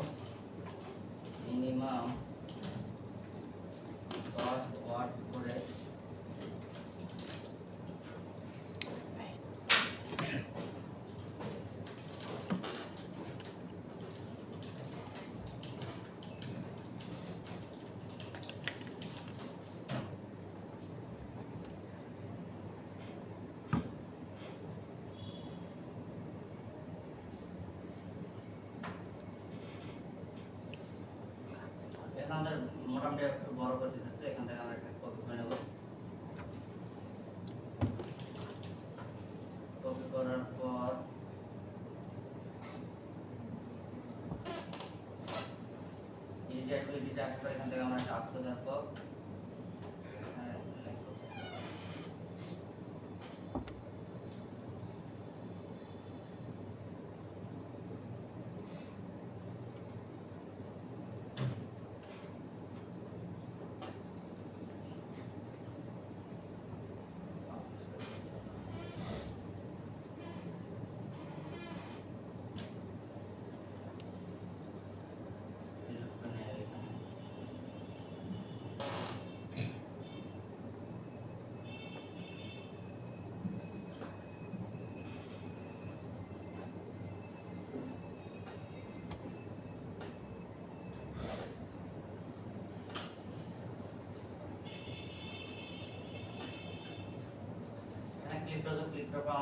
মিনিমাম 10 ওয়াট করে আমাদের মোটামুটি একটু বড় করে দিতেছে। এখান থেকে আমরা একটা কপি করে নেব। কপি করার পর এডিট আসবে। এখান থেকে আমরা টাচ করে দেওয়ার পর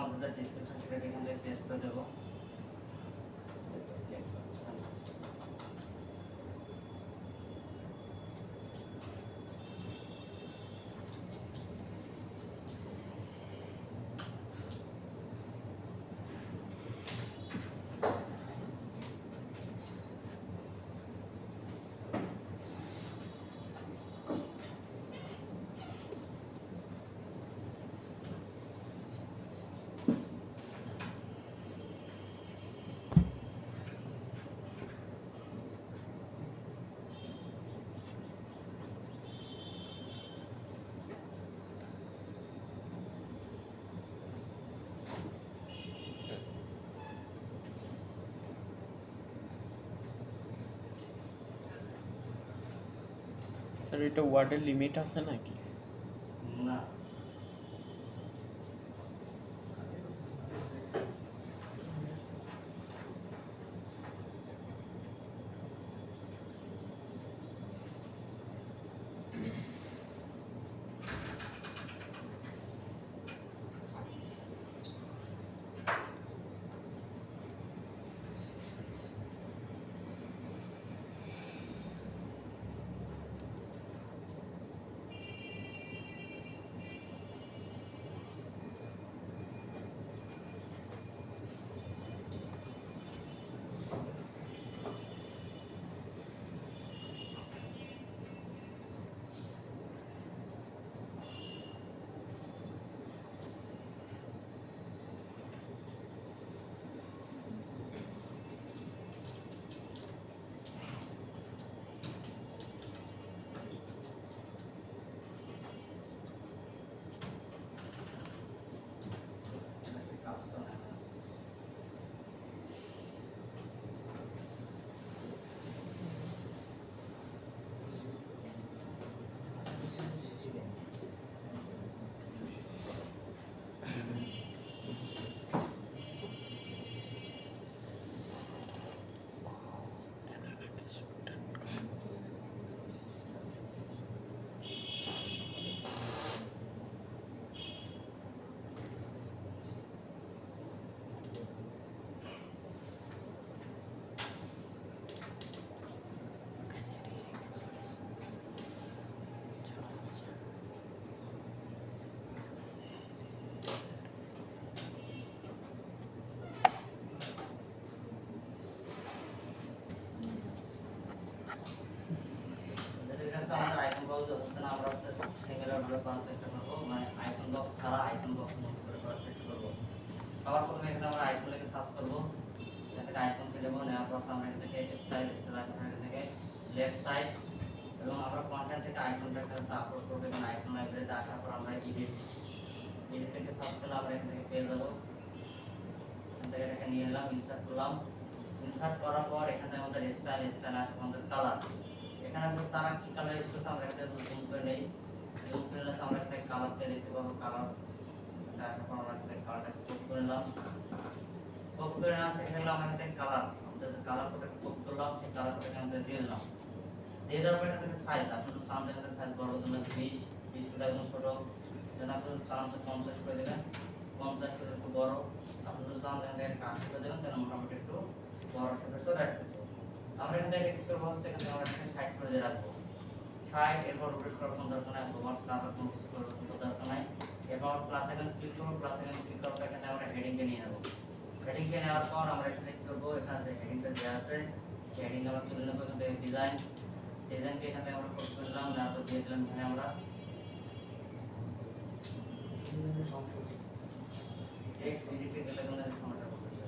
আমাদের ডিসক্রিপশন সেটা এখান থেকে পেস্ট করে দেবো। স্যার এটা ওয়ার্ডের লিমিট আছে নাকি? না, কাজ করে না। আমাদের আইকন বক্স হচ্ছে না, আমরা হচ্ছে সিমিলার ভাবে কনসেপ্ট করবো, মানে আইকন বক্স ছাড়া আইকন বক্স মতো করে কনসেপ্ট করবো। সবার প্রথমে এখানে আমরা আইকন লিখে সার্চ করবো, এখান থেকে আইকন পেয়ে যাবো। নেওয়ার পর আমরা এখান থেকে স্টাইল এখান থেকে লেফট সাইড, এবং আমরা কন্টেন্ট থেকে আইকনটা এখানে আপলোড করবো। এখানে আইকন লাইব্রেরিতে আসার পর আমরা এডিট থেকে সার্চ করলে আমরা এখান থেকে পেয়ে যাবো। এখান থেকে এটাকে নিয়ে এলাম, ইনসার্ট করলাম। ইনসার্ট করার পর এখানে আমাদের স্টাইল আসবে আমাদের কালার। এখানে আছে তারা কি কালার ইউজ করছে, আমরা এখানে জুম করে নেই। জুম করে নিলে আমরা এখানে কালারটা দেখতে পাবো। কালার এটা আসার পর আমরা এখানে কালারটা কপি করে নিলাম। কপি করে নেওয়া শেষ হয়ে গেলে আমরা এখানে কালার, আমাদের কালার কোডটা কপি করলাম, সেই কালার কোডটা এখানে দিয়ে দিলাম। দিয়ে দেওয়ার পর এখানে সাইজ, আপনি চান এখানে সাইজ বড় দেবেন 20 করে একদম ছোট, দেন আপনি চান 50 করে দেবেন, 50 করে একটু বড়, আপনি যদি চান এখানে 80 করে দেবেন, তাহলে মোটামুটি একটু বড় সাথে চলে আসতেছে। আমরা এখানে কি করবো, হচ্ছে এখানে আমরা এখানে 60 করে দিয়ে রাখবো। 60, এরপর রোটেট করার কোনো দরকার নাই, ওভার কালার কোনো কিছু করার কোনো দরকার নাই। এরপর প্লাস এখানে ক্লিক করবো, প্লাস এখানে ক্লিক করার পর এখানে আমরা হেডিংকে নিয়ে নেবো। হেডিংকে নেওয়ার পর আমরা এখানে কি করবো, এখানে যে হেডিংটা দেওয়া আছে সেই হেডিং আমরা তুলে নেবো। এখান থেকে ডিজাইনকে এখানে আমরা কপি করে দিলাম, নেওয়ার পর দিয়ে দিলাম এখানে আমরা টেক্সট এডিটে গেলে কোনো সমস্যা করতেছে।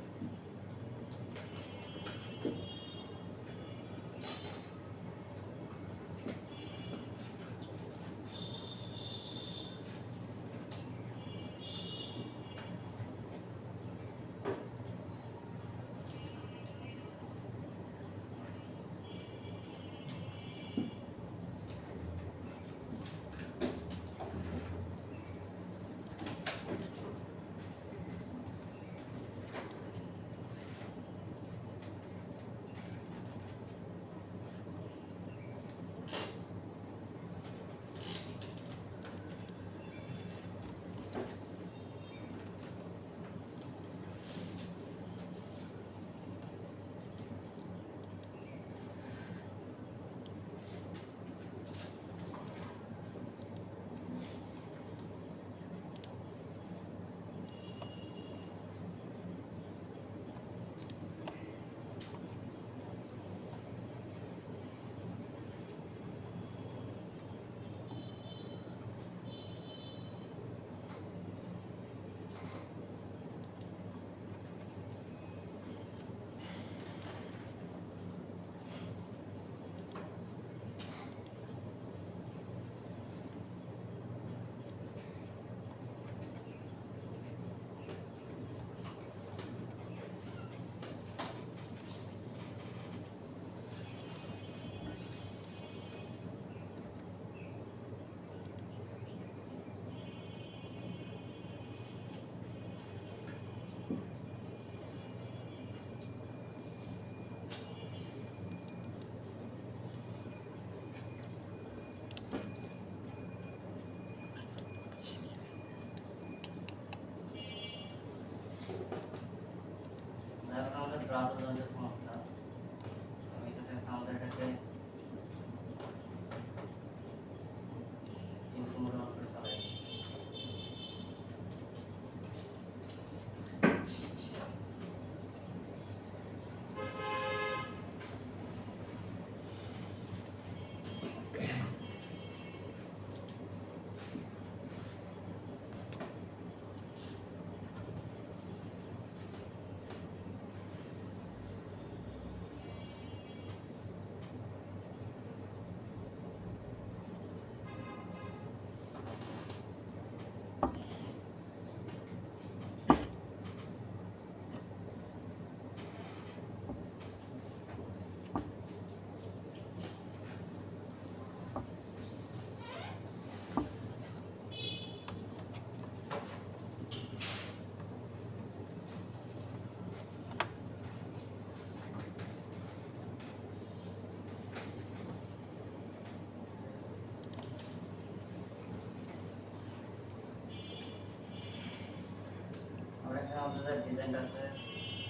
প্রেজেন্ট আছে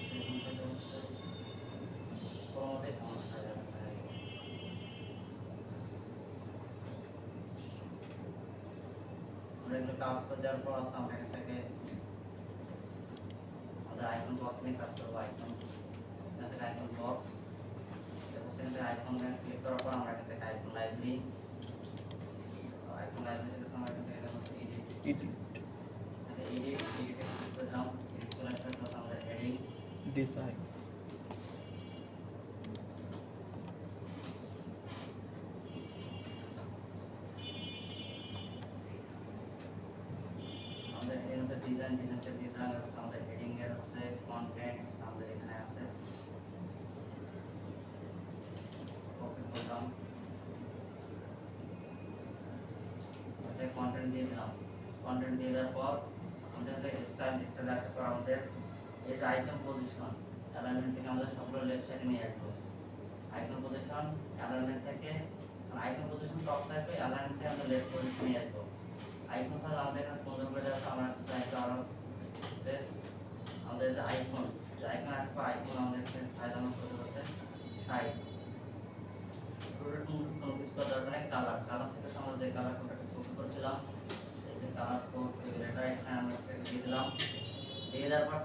সেখান থেকে হচ্ছে কোনোমতে সমস্যা হয়ে যাবে না। আমরা এগুলো কাজ করে দেওয়ার পর আমরা এখান থেকে আমাদের আইকন বক্স নিয়ে কাজ করবো। আইকন এখান থেকে আইকন বক্স, এবং সেখান থেকে আইকন ক্লিক করার পর আমরা এখান থেকে আইকন লাইব্রেরি থেকে আমরা এখান থেকে এডিট Edit. এডিটে ক্লিক করে দিলাম। এডিট করে আসার পর আমাদের হেডিং Design. আমাদের হেডিং হচ্ছে ডিজাইনটা দিলাম, এবং আমাদের হেডিং এর হচ্ছে কন্টেন্ট আমাদের এখানে আছে। কপি করলাম, এতে কন্টেন্ট দিয়ে দিলাম। কন্টেন্ট দিয়ে দেওয়ার পর আমাদের স্টাইল আসার পর আমাদের এই যে আইকন পজিশন অ্যালাইনমেন্ট থেকে আমাদের সবগুলো লেফট সাইডে নিয়ে আসবো। আইকন পজিশন অ্যালাইনমেন্ট থেকে আইকন পজিশন টপ থাকবে, অ্যালাইনমেন্ট থেকে আমরা লেফট পজিশন নিয়ে আসবো। আইকন সাইজ আমাদের এখানে 15 করে দেওয়া আছে। আমরা চাইতে আরো বেশ আমাদের যে আইকন আসবে, আইকন আমাদের এখানে সাইজ আমরা করতে হচ্ছে 60। কোনো কিছু করার দরকার নেই। কালার থেকে আমরা যে কালার কোডটা কপি করেছিলাম, এই যে কালার কোড এটা এখানে আমরা দিয়ে দিলাম। দিয়ে দেওয়ার পর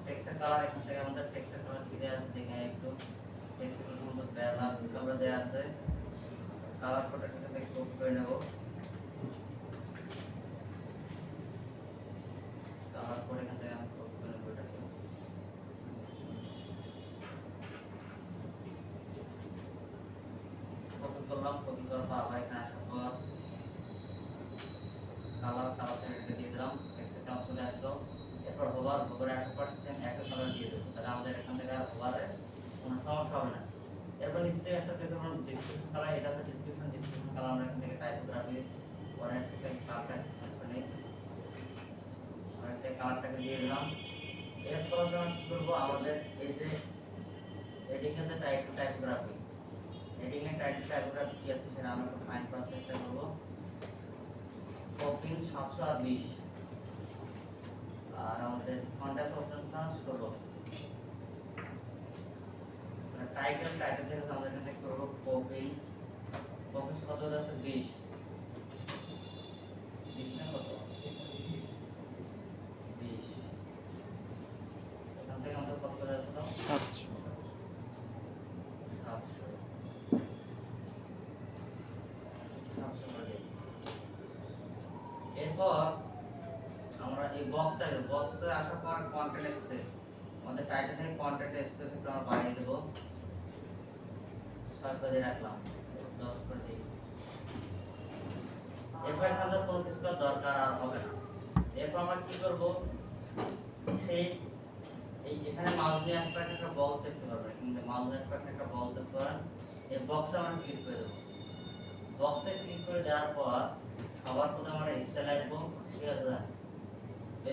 টেক্সটের কালার এখান থেকে আমাদের টেক্সটের কালার কি দেওয়া আছে দেখে একটু টেক্সটের মধ্যে ব্যালার কালার দেওয়া আছে। কালার কোডটা এখান থেকে কপি করে নেব। কালার কোড এখান থেকে আমি কপি করে নেব। এটাকে কপি করলাম। কপি করার পর আবার এখানে আসার পর কালার থেকে দিয়ে দিলাম। টেক্সটের কালার চলে আসলো। এরপর হোভার আসার পর সেম একই কালার দিয়ে দেবো। তাহলে আমাদের এখান থেকে আর হোভারে কোনো সমস্যা হবে না। এরপর নিচে থেকে একটা দেখতে পারেন ডেসক্রিপশন কালার, এটা হচ্ছে ডেসক্রিপশন কালার। আমরা এখান থেকে টাইপোগ্রাফি ওয়ারেন্ট থেকে কালারটা সিলেক্ট নেই, আমরা এই কালারটাকে দিয়ে দিলাম। এরপর আমরা কি করব, আমাদের এই যে হেডিং এর যে টাইপোগ্রাফি, হেডিং এর টাইপোগ্রাফি কি আছে সেটা আমরা একটু ফাইন করার চেষ্টা করব। কপিং 720 আর আমাদের ফন্ট অপশন 16। টাইটেল থেকে আমরা এখানে করব কপিং কত আছে 20 না কত 20। এখান থেকে আমাদের কত করে আসলো 700. 700 করে দিই। এরপর আমরা এই বক্সে আসার পর কন্টেন্ট স্পেস, আমাদের টাইটেল থেকে কন্টেন্ট স্পেস একটু আমরা বাড়িয়ে দেব। 6 করে রাখলাম, 10 করে দিই। এরপর আমাদের কোনো কিছু দরকার আর হবে না। এরপর আমরা কি করব, সেই এই এখানে মাউস নিয়ে একটা বক্স দেখতে পারবেন, কিন্তু মাউস নিয়ে একটা বক্স দেখতে পারেন। এই বক্সে আমরা ক্লিক করে দেব। বক্সে ক্লিক করে দেওয়ার পর সবার প্রথমে আমরা স্টাইল আসবো। ঠিক আছে,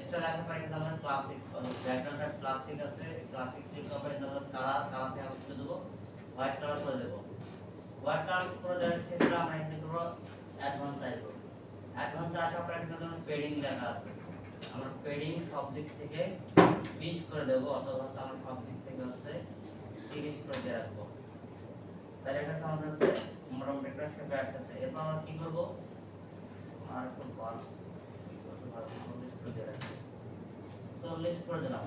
স্টাইল আসার পর এখানে আমরা ক্লাসিক ব্যাকগ্রাউন্ডটা ক্লাসিক আছে, ক্লাসিক ক্লিক করব। এখানে আমরা কালার থেকে আমরা তুলে দেবো, হোয়াইট কালার করে দেবো। হোয়াইট কালার করে দেওয়ার শেষে আমরা এখানে করব অ্যাডভান্স আসবো। অ্যাডভান্স আসার পর এখানে ধরুন পেডিং লেখা আছে, আমরা পেডিং সব দিক থেকে 20 করে দেব, অথবা আমরা সব দিক থেকে হচ্ছে 30 করে দিয়ে রাখবো। তাহলে এটা আমাদের হচ্ছে মোটামুটি একটা শেপে আসতেছে। এরপর আমরা কি করব, আর একটু বল 40 করে দিয়ে রাখবো। 40 করে দিলাম।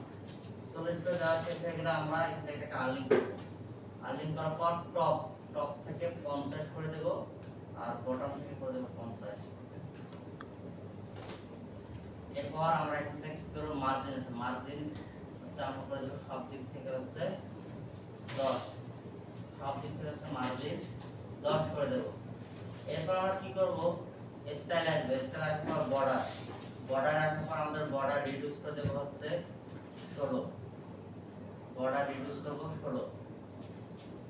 40 করে দেওয়ার শেষে গেলে আমরা এখান থেকে একটা আর্লিং করব। আর্লিং করার পর টপ থেকে 50 করে দেব, আর বটম থেকে করে দেব 50। এরপর আমরা এখান থেকে ধরুন মার্জিন আছে, মার্জিন হচ্ছে আমরা করে দেব সব দিক থেকে হচ্ছে 10, সব দিক থেকে হচ্ছে মার্জিন 10 করে দেব। এরপর আমরা কি করব, স্টাইল আসবে। স্টাইল আসার পর বর্ডার আসার পর আমাদের বর্ডার রিডিউস করে দেব হচ্ছে 16, বর্ডার রিডিউস করব 16।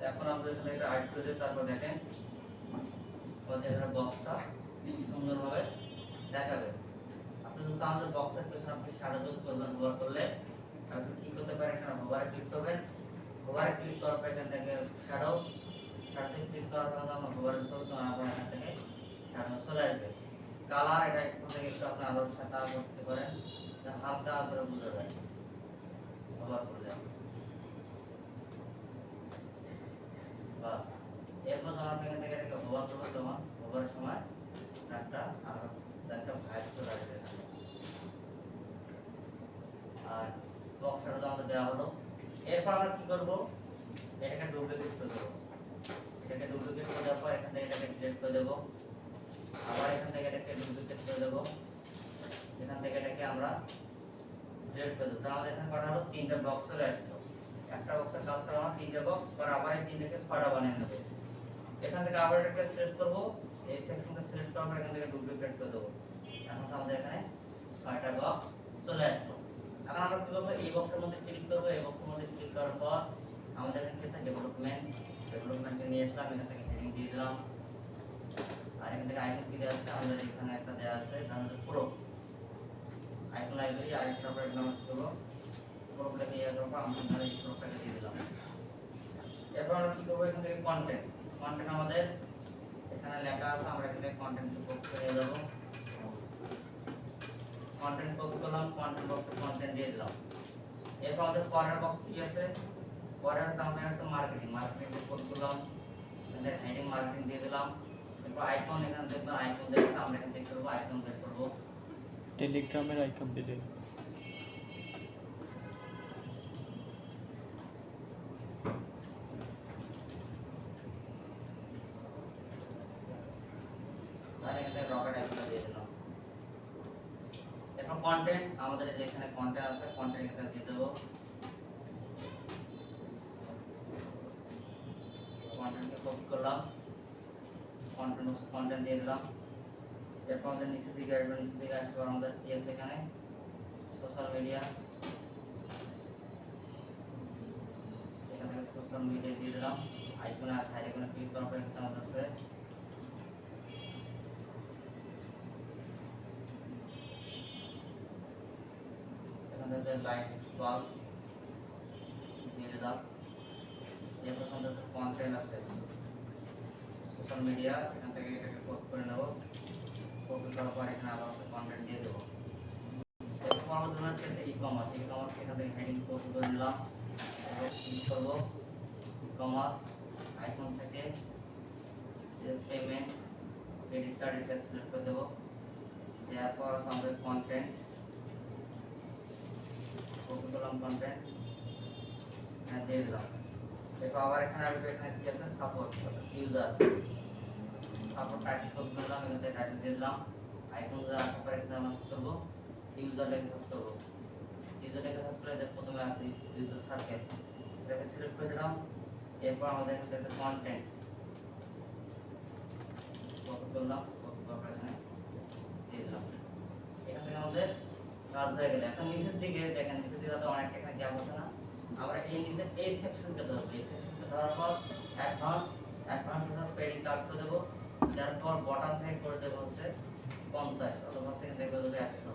এখন আমরা এখানে একটা আইড করে দেব। তারপর দেখেন আমাদের এখানে বক্সটা সুন্দরভাবে দেখাবে। আপনি যদি চান যে বক্সের পেছনে আপনি শ্যাডো যোগ করবেন, হোভার করলে আপনি কি করতে পারেন, এখানে হোভারে ক্লিক করবেন। হোভারে ক্লিক করার পর এখান থেকে শ্যাডোতে ক্লিক করার পর আমরা হোভারে করব, আমরা এখান থেকে শ্যাডো চলে আসবে। কালার এটা একটু থেকে একটু আপনি আলোর সাথে করতে পারেন, হালকা করে বোঝা যায়। দুবার করে দেন বাস। এরপর যখন আপনি এখান থেকে এটাকে হোভার করবেন তখন হোভারের সময় একটা ভাইব চলে আসবে এখানে। আর বক্সটা তো আমাদের দেওয়া হলো। এরপর আমরা কি করব, এটাকে ডুপ্লিকেট করে দেবো। এটাকে ডুপ্লিকেট করে দেওয়ার পর এখান থেকে এটাকে ডিলিট করে দেবো। আবার এখান থেকে এটাকে ডুপ্লিকেট করে দেবো। এখান থেকে এটাকে আমরা ডিলিট করে দেবো। তার আমাদের এখানে করা হলো 3টা বক্স চলে আসলো। একটা বক্সের কাজ করা আমার 3টে বক্স, পর আবার এই 3টাকে 6টা বানিয়ে নেব। এখান থেকে আবার এটাকে সিলেক্ট করব, এই সেকশনটা সিলেক্ট করার পর এখান থেকে ডুপ্লিকেট করে দেবো। এখন আমাদের এখানে 6টা বক্স চলে আসলো। এখন আমরা কি করব, এই বক্সের মধ্যে ক্লিক করব। এই বক্সের মধ্যে ক্লিক করার পর আমাদের এখানে আছে ডেভেলপমেন্টে নিয়ে আসলাম। এখান থেকে হেডিং দিয়ে দিলাম। আর এখান থেকে আইকন কি দেওয়া আছে, আমাদের এখানে একটা দেওয়া আছে, তার মধ্যে পুরো আইকন লাইব্রেরি আর এক্সট্রা করে নাম করব। পুরোটাকে ইয়ে করব, আমরা এখানে এই পুরোটাকে দিয়ে দিলাম। এরপর আমরা কি করব, এখান থেকে কন্টেন্ট আমাদের এখানে লেখা আছে, আমরা এখান থেকে কন্টেন্টকে কপি করে দেব। কন্টেন্ট কপি করলাম, কন্টেন্ট বক্সে কন্টেন্ট দিয়ে দিলাম। এরপর আমাদের পরের বক্স কি আছে, পরের হচ্ছে আমাদের আছে মার্কেটিং কপি করলাম, এখানে হেডিং মার্কেটিং দিয়ে দিলাম। এরপর আইকন, এখানে দেখবেন আইকন দেখতে আমরা এখান থেকে করব আইকন বের করব। টেলিগ্রামের আইকন দিলে আর এখানে রকেট আইকন দিয়ে দিলাম। এখন কন্টেন্ট, আমাদের যেখানে কন্টেন্ট আছে কন্টেন্ট এখানে দিয়ে দেব। কন্টেন্টকে কপি করলাম, কন্টেন্ট দিয়ে দিলাম। এরপর আমাদের নিচের দিকে আসবে, নিচের দিকে আসবে আমাদের কি আছে এখানে সোশ্যাল মিডিয়া। এখান থেকে সোশ্যাল মিডিয়া দিয়ে দিলাম। আইকনে আর সাইড আইকনে ক্লিক করার পর এখানে আমাদের আছে এখান থেকে লাইট বাল্ব দিয়ে দিলাম। এরপর আমাদের কন্টেন্ট আছে সোশ্যাল মিডিয়া, এখান থেকে এটাকে কপি করে নেব। কপি করার পর এখানে আবার কন্টেন্ট দিয়ে দেবো। এরপর আমাদের জন্য আছে ই-কমার্স এখান থেকে হেডিং কপি করে নিলাম। এরপর ক্লিক করব ই-কমার্স, আইকন থেকে পেমেন্ট ক্রেডিট কার্ড এটা সিলেক্ট করে দেবো। দেওয়ার পর আমাদের কন্টেন্ট কপি করলাম, কন্টেন্ট এখানে দিয়ে দিলাম। এরপর আবার এখানে আসবে, এখানে কি আছে support user, support title copy করলাম, এখান থেকে টাইটেল দিয়ে দিলাম। আইকন আসার পর এখানে আমরা কি করবো, ইউজারটাকে সার্চ করবো। ইউজারটাকে সার্চ করে প্রথমে আসে ইউজার সার্কেল, এটাকে সিলেক্ট করে দিলাম। এরপর আমাদের এখানে আছে কন্টেন্ট, কপি করলাম, কপি করার পর এখানে দিয়ে দিলাম। এখান থেকে আমাদের কাজ হয়ে গেল। এখন নিচের দিকে দেখেন, নিচের দিকে তো অনেকটা এখানে গ্যাপ আছে না, আমরা এই নিচের এই সেকশনকে ধরবো। এই সেকশনকে ধরার পর অ্যাডভান্স পেডিং কাট করে দেবো। তারপর বটম থেকে করে দেবো হচ্ছে 50 অথবা সেখান থেকে করে দেবো 100,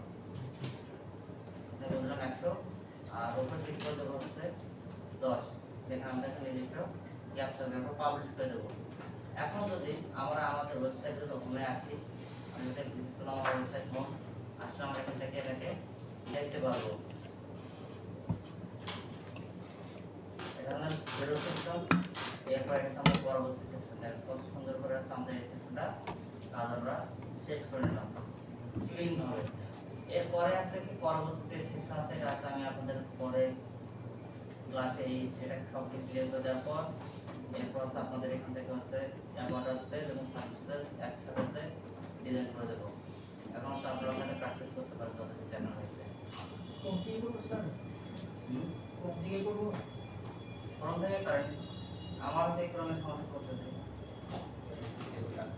এখানে দিলাম 100। আর উপর থেকে করে দেবো হচ্ছে 10। দেখেন আমরা এখানে নিজস্ব গ্যাপ থাকবে, আমরা পাবলিশ করে দেবো। এখন যদি আমরা আমাদের ওয়েবসাইটে হোমে আসি, আমি এটা ভিজিট করলাম আমার ওয়েবসাইট হোম, আসলে আমরা এখান থেকে এটাকে দেখতে পারবো। এখানে ভিডিও সেকশন, এরপর এটা আমাদের পরবর্তী সেকশন। দেখেন কত সুন্দর করে আমাদের এই সেকশনটা কাজ আমরা শেষ করে নিলাম ক্লিন ভাবে। এরপরে আছে কি পরবর্তী সেকশন আছে, এটা আমি আপনাদের পরে ক্লাসে এই সেটা সবটি ক্লিয়ার করে দেওয়ার পর এরপর আপনাদের এখান থেকে হচ্ছে অ্যাবাউট পেজ এবং সার্ভিস পেজ একসাথে হচ্ছে ডিজাইন করে দেবো। এখন হচ্ছে আপনারা ওখানে প্র্যাকটিস করতে পারেন যতটুকু জানা হয়েছে। কোন থেকে করবো স্যার? কোন থেকে করবো? ক্রম থেকে করেন, আমার হচ্ছে ক্রমের সমস্যা করতেছে। কাজ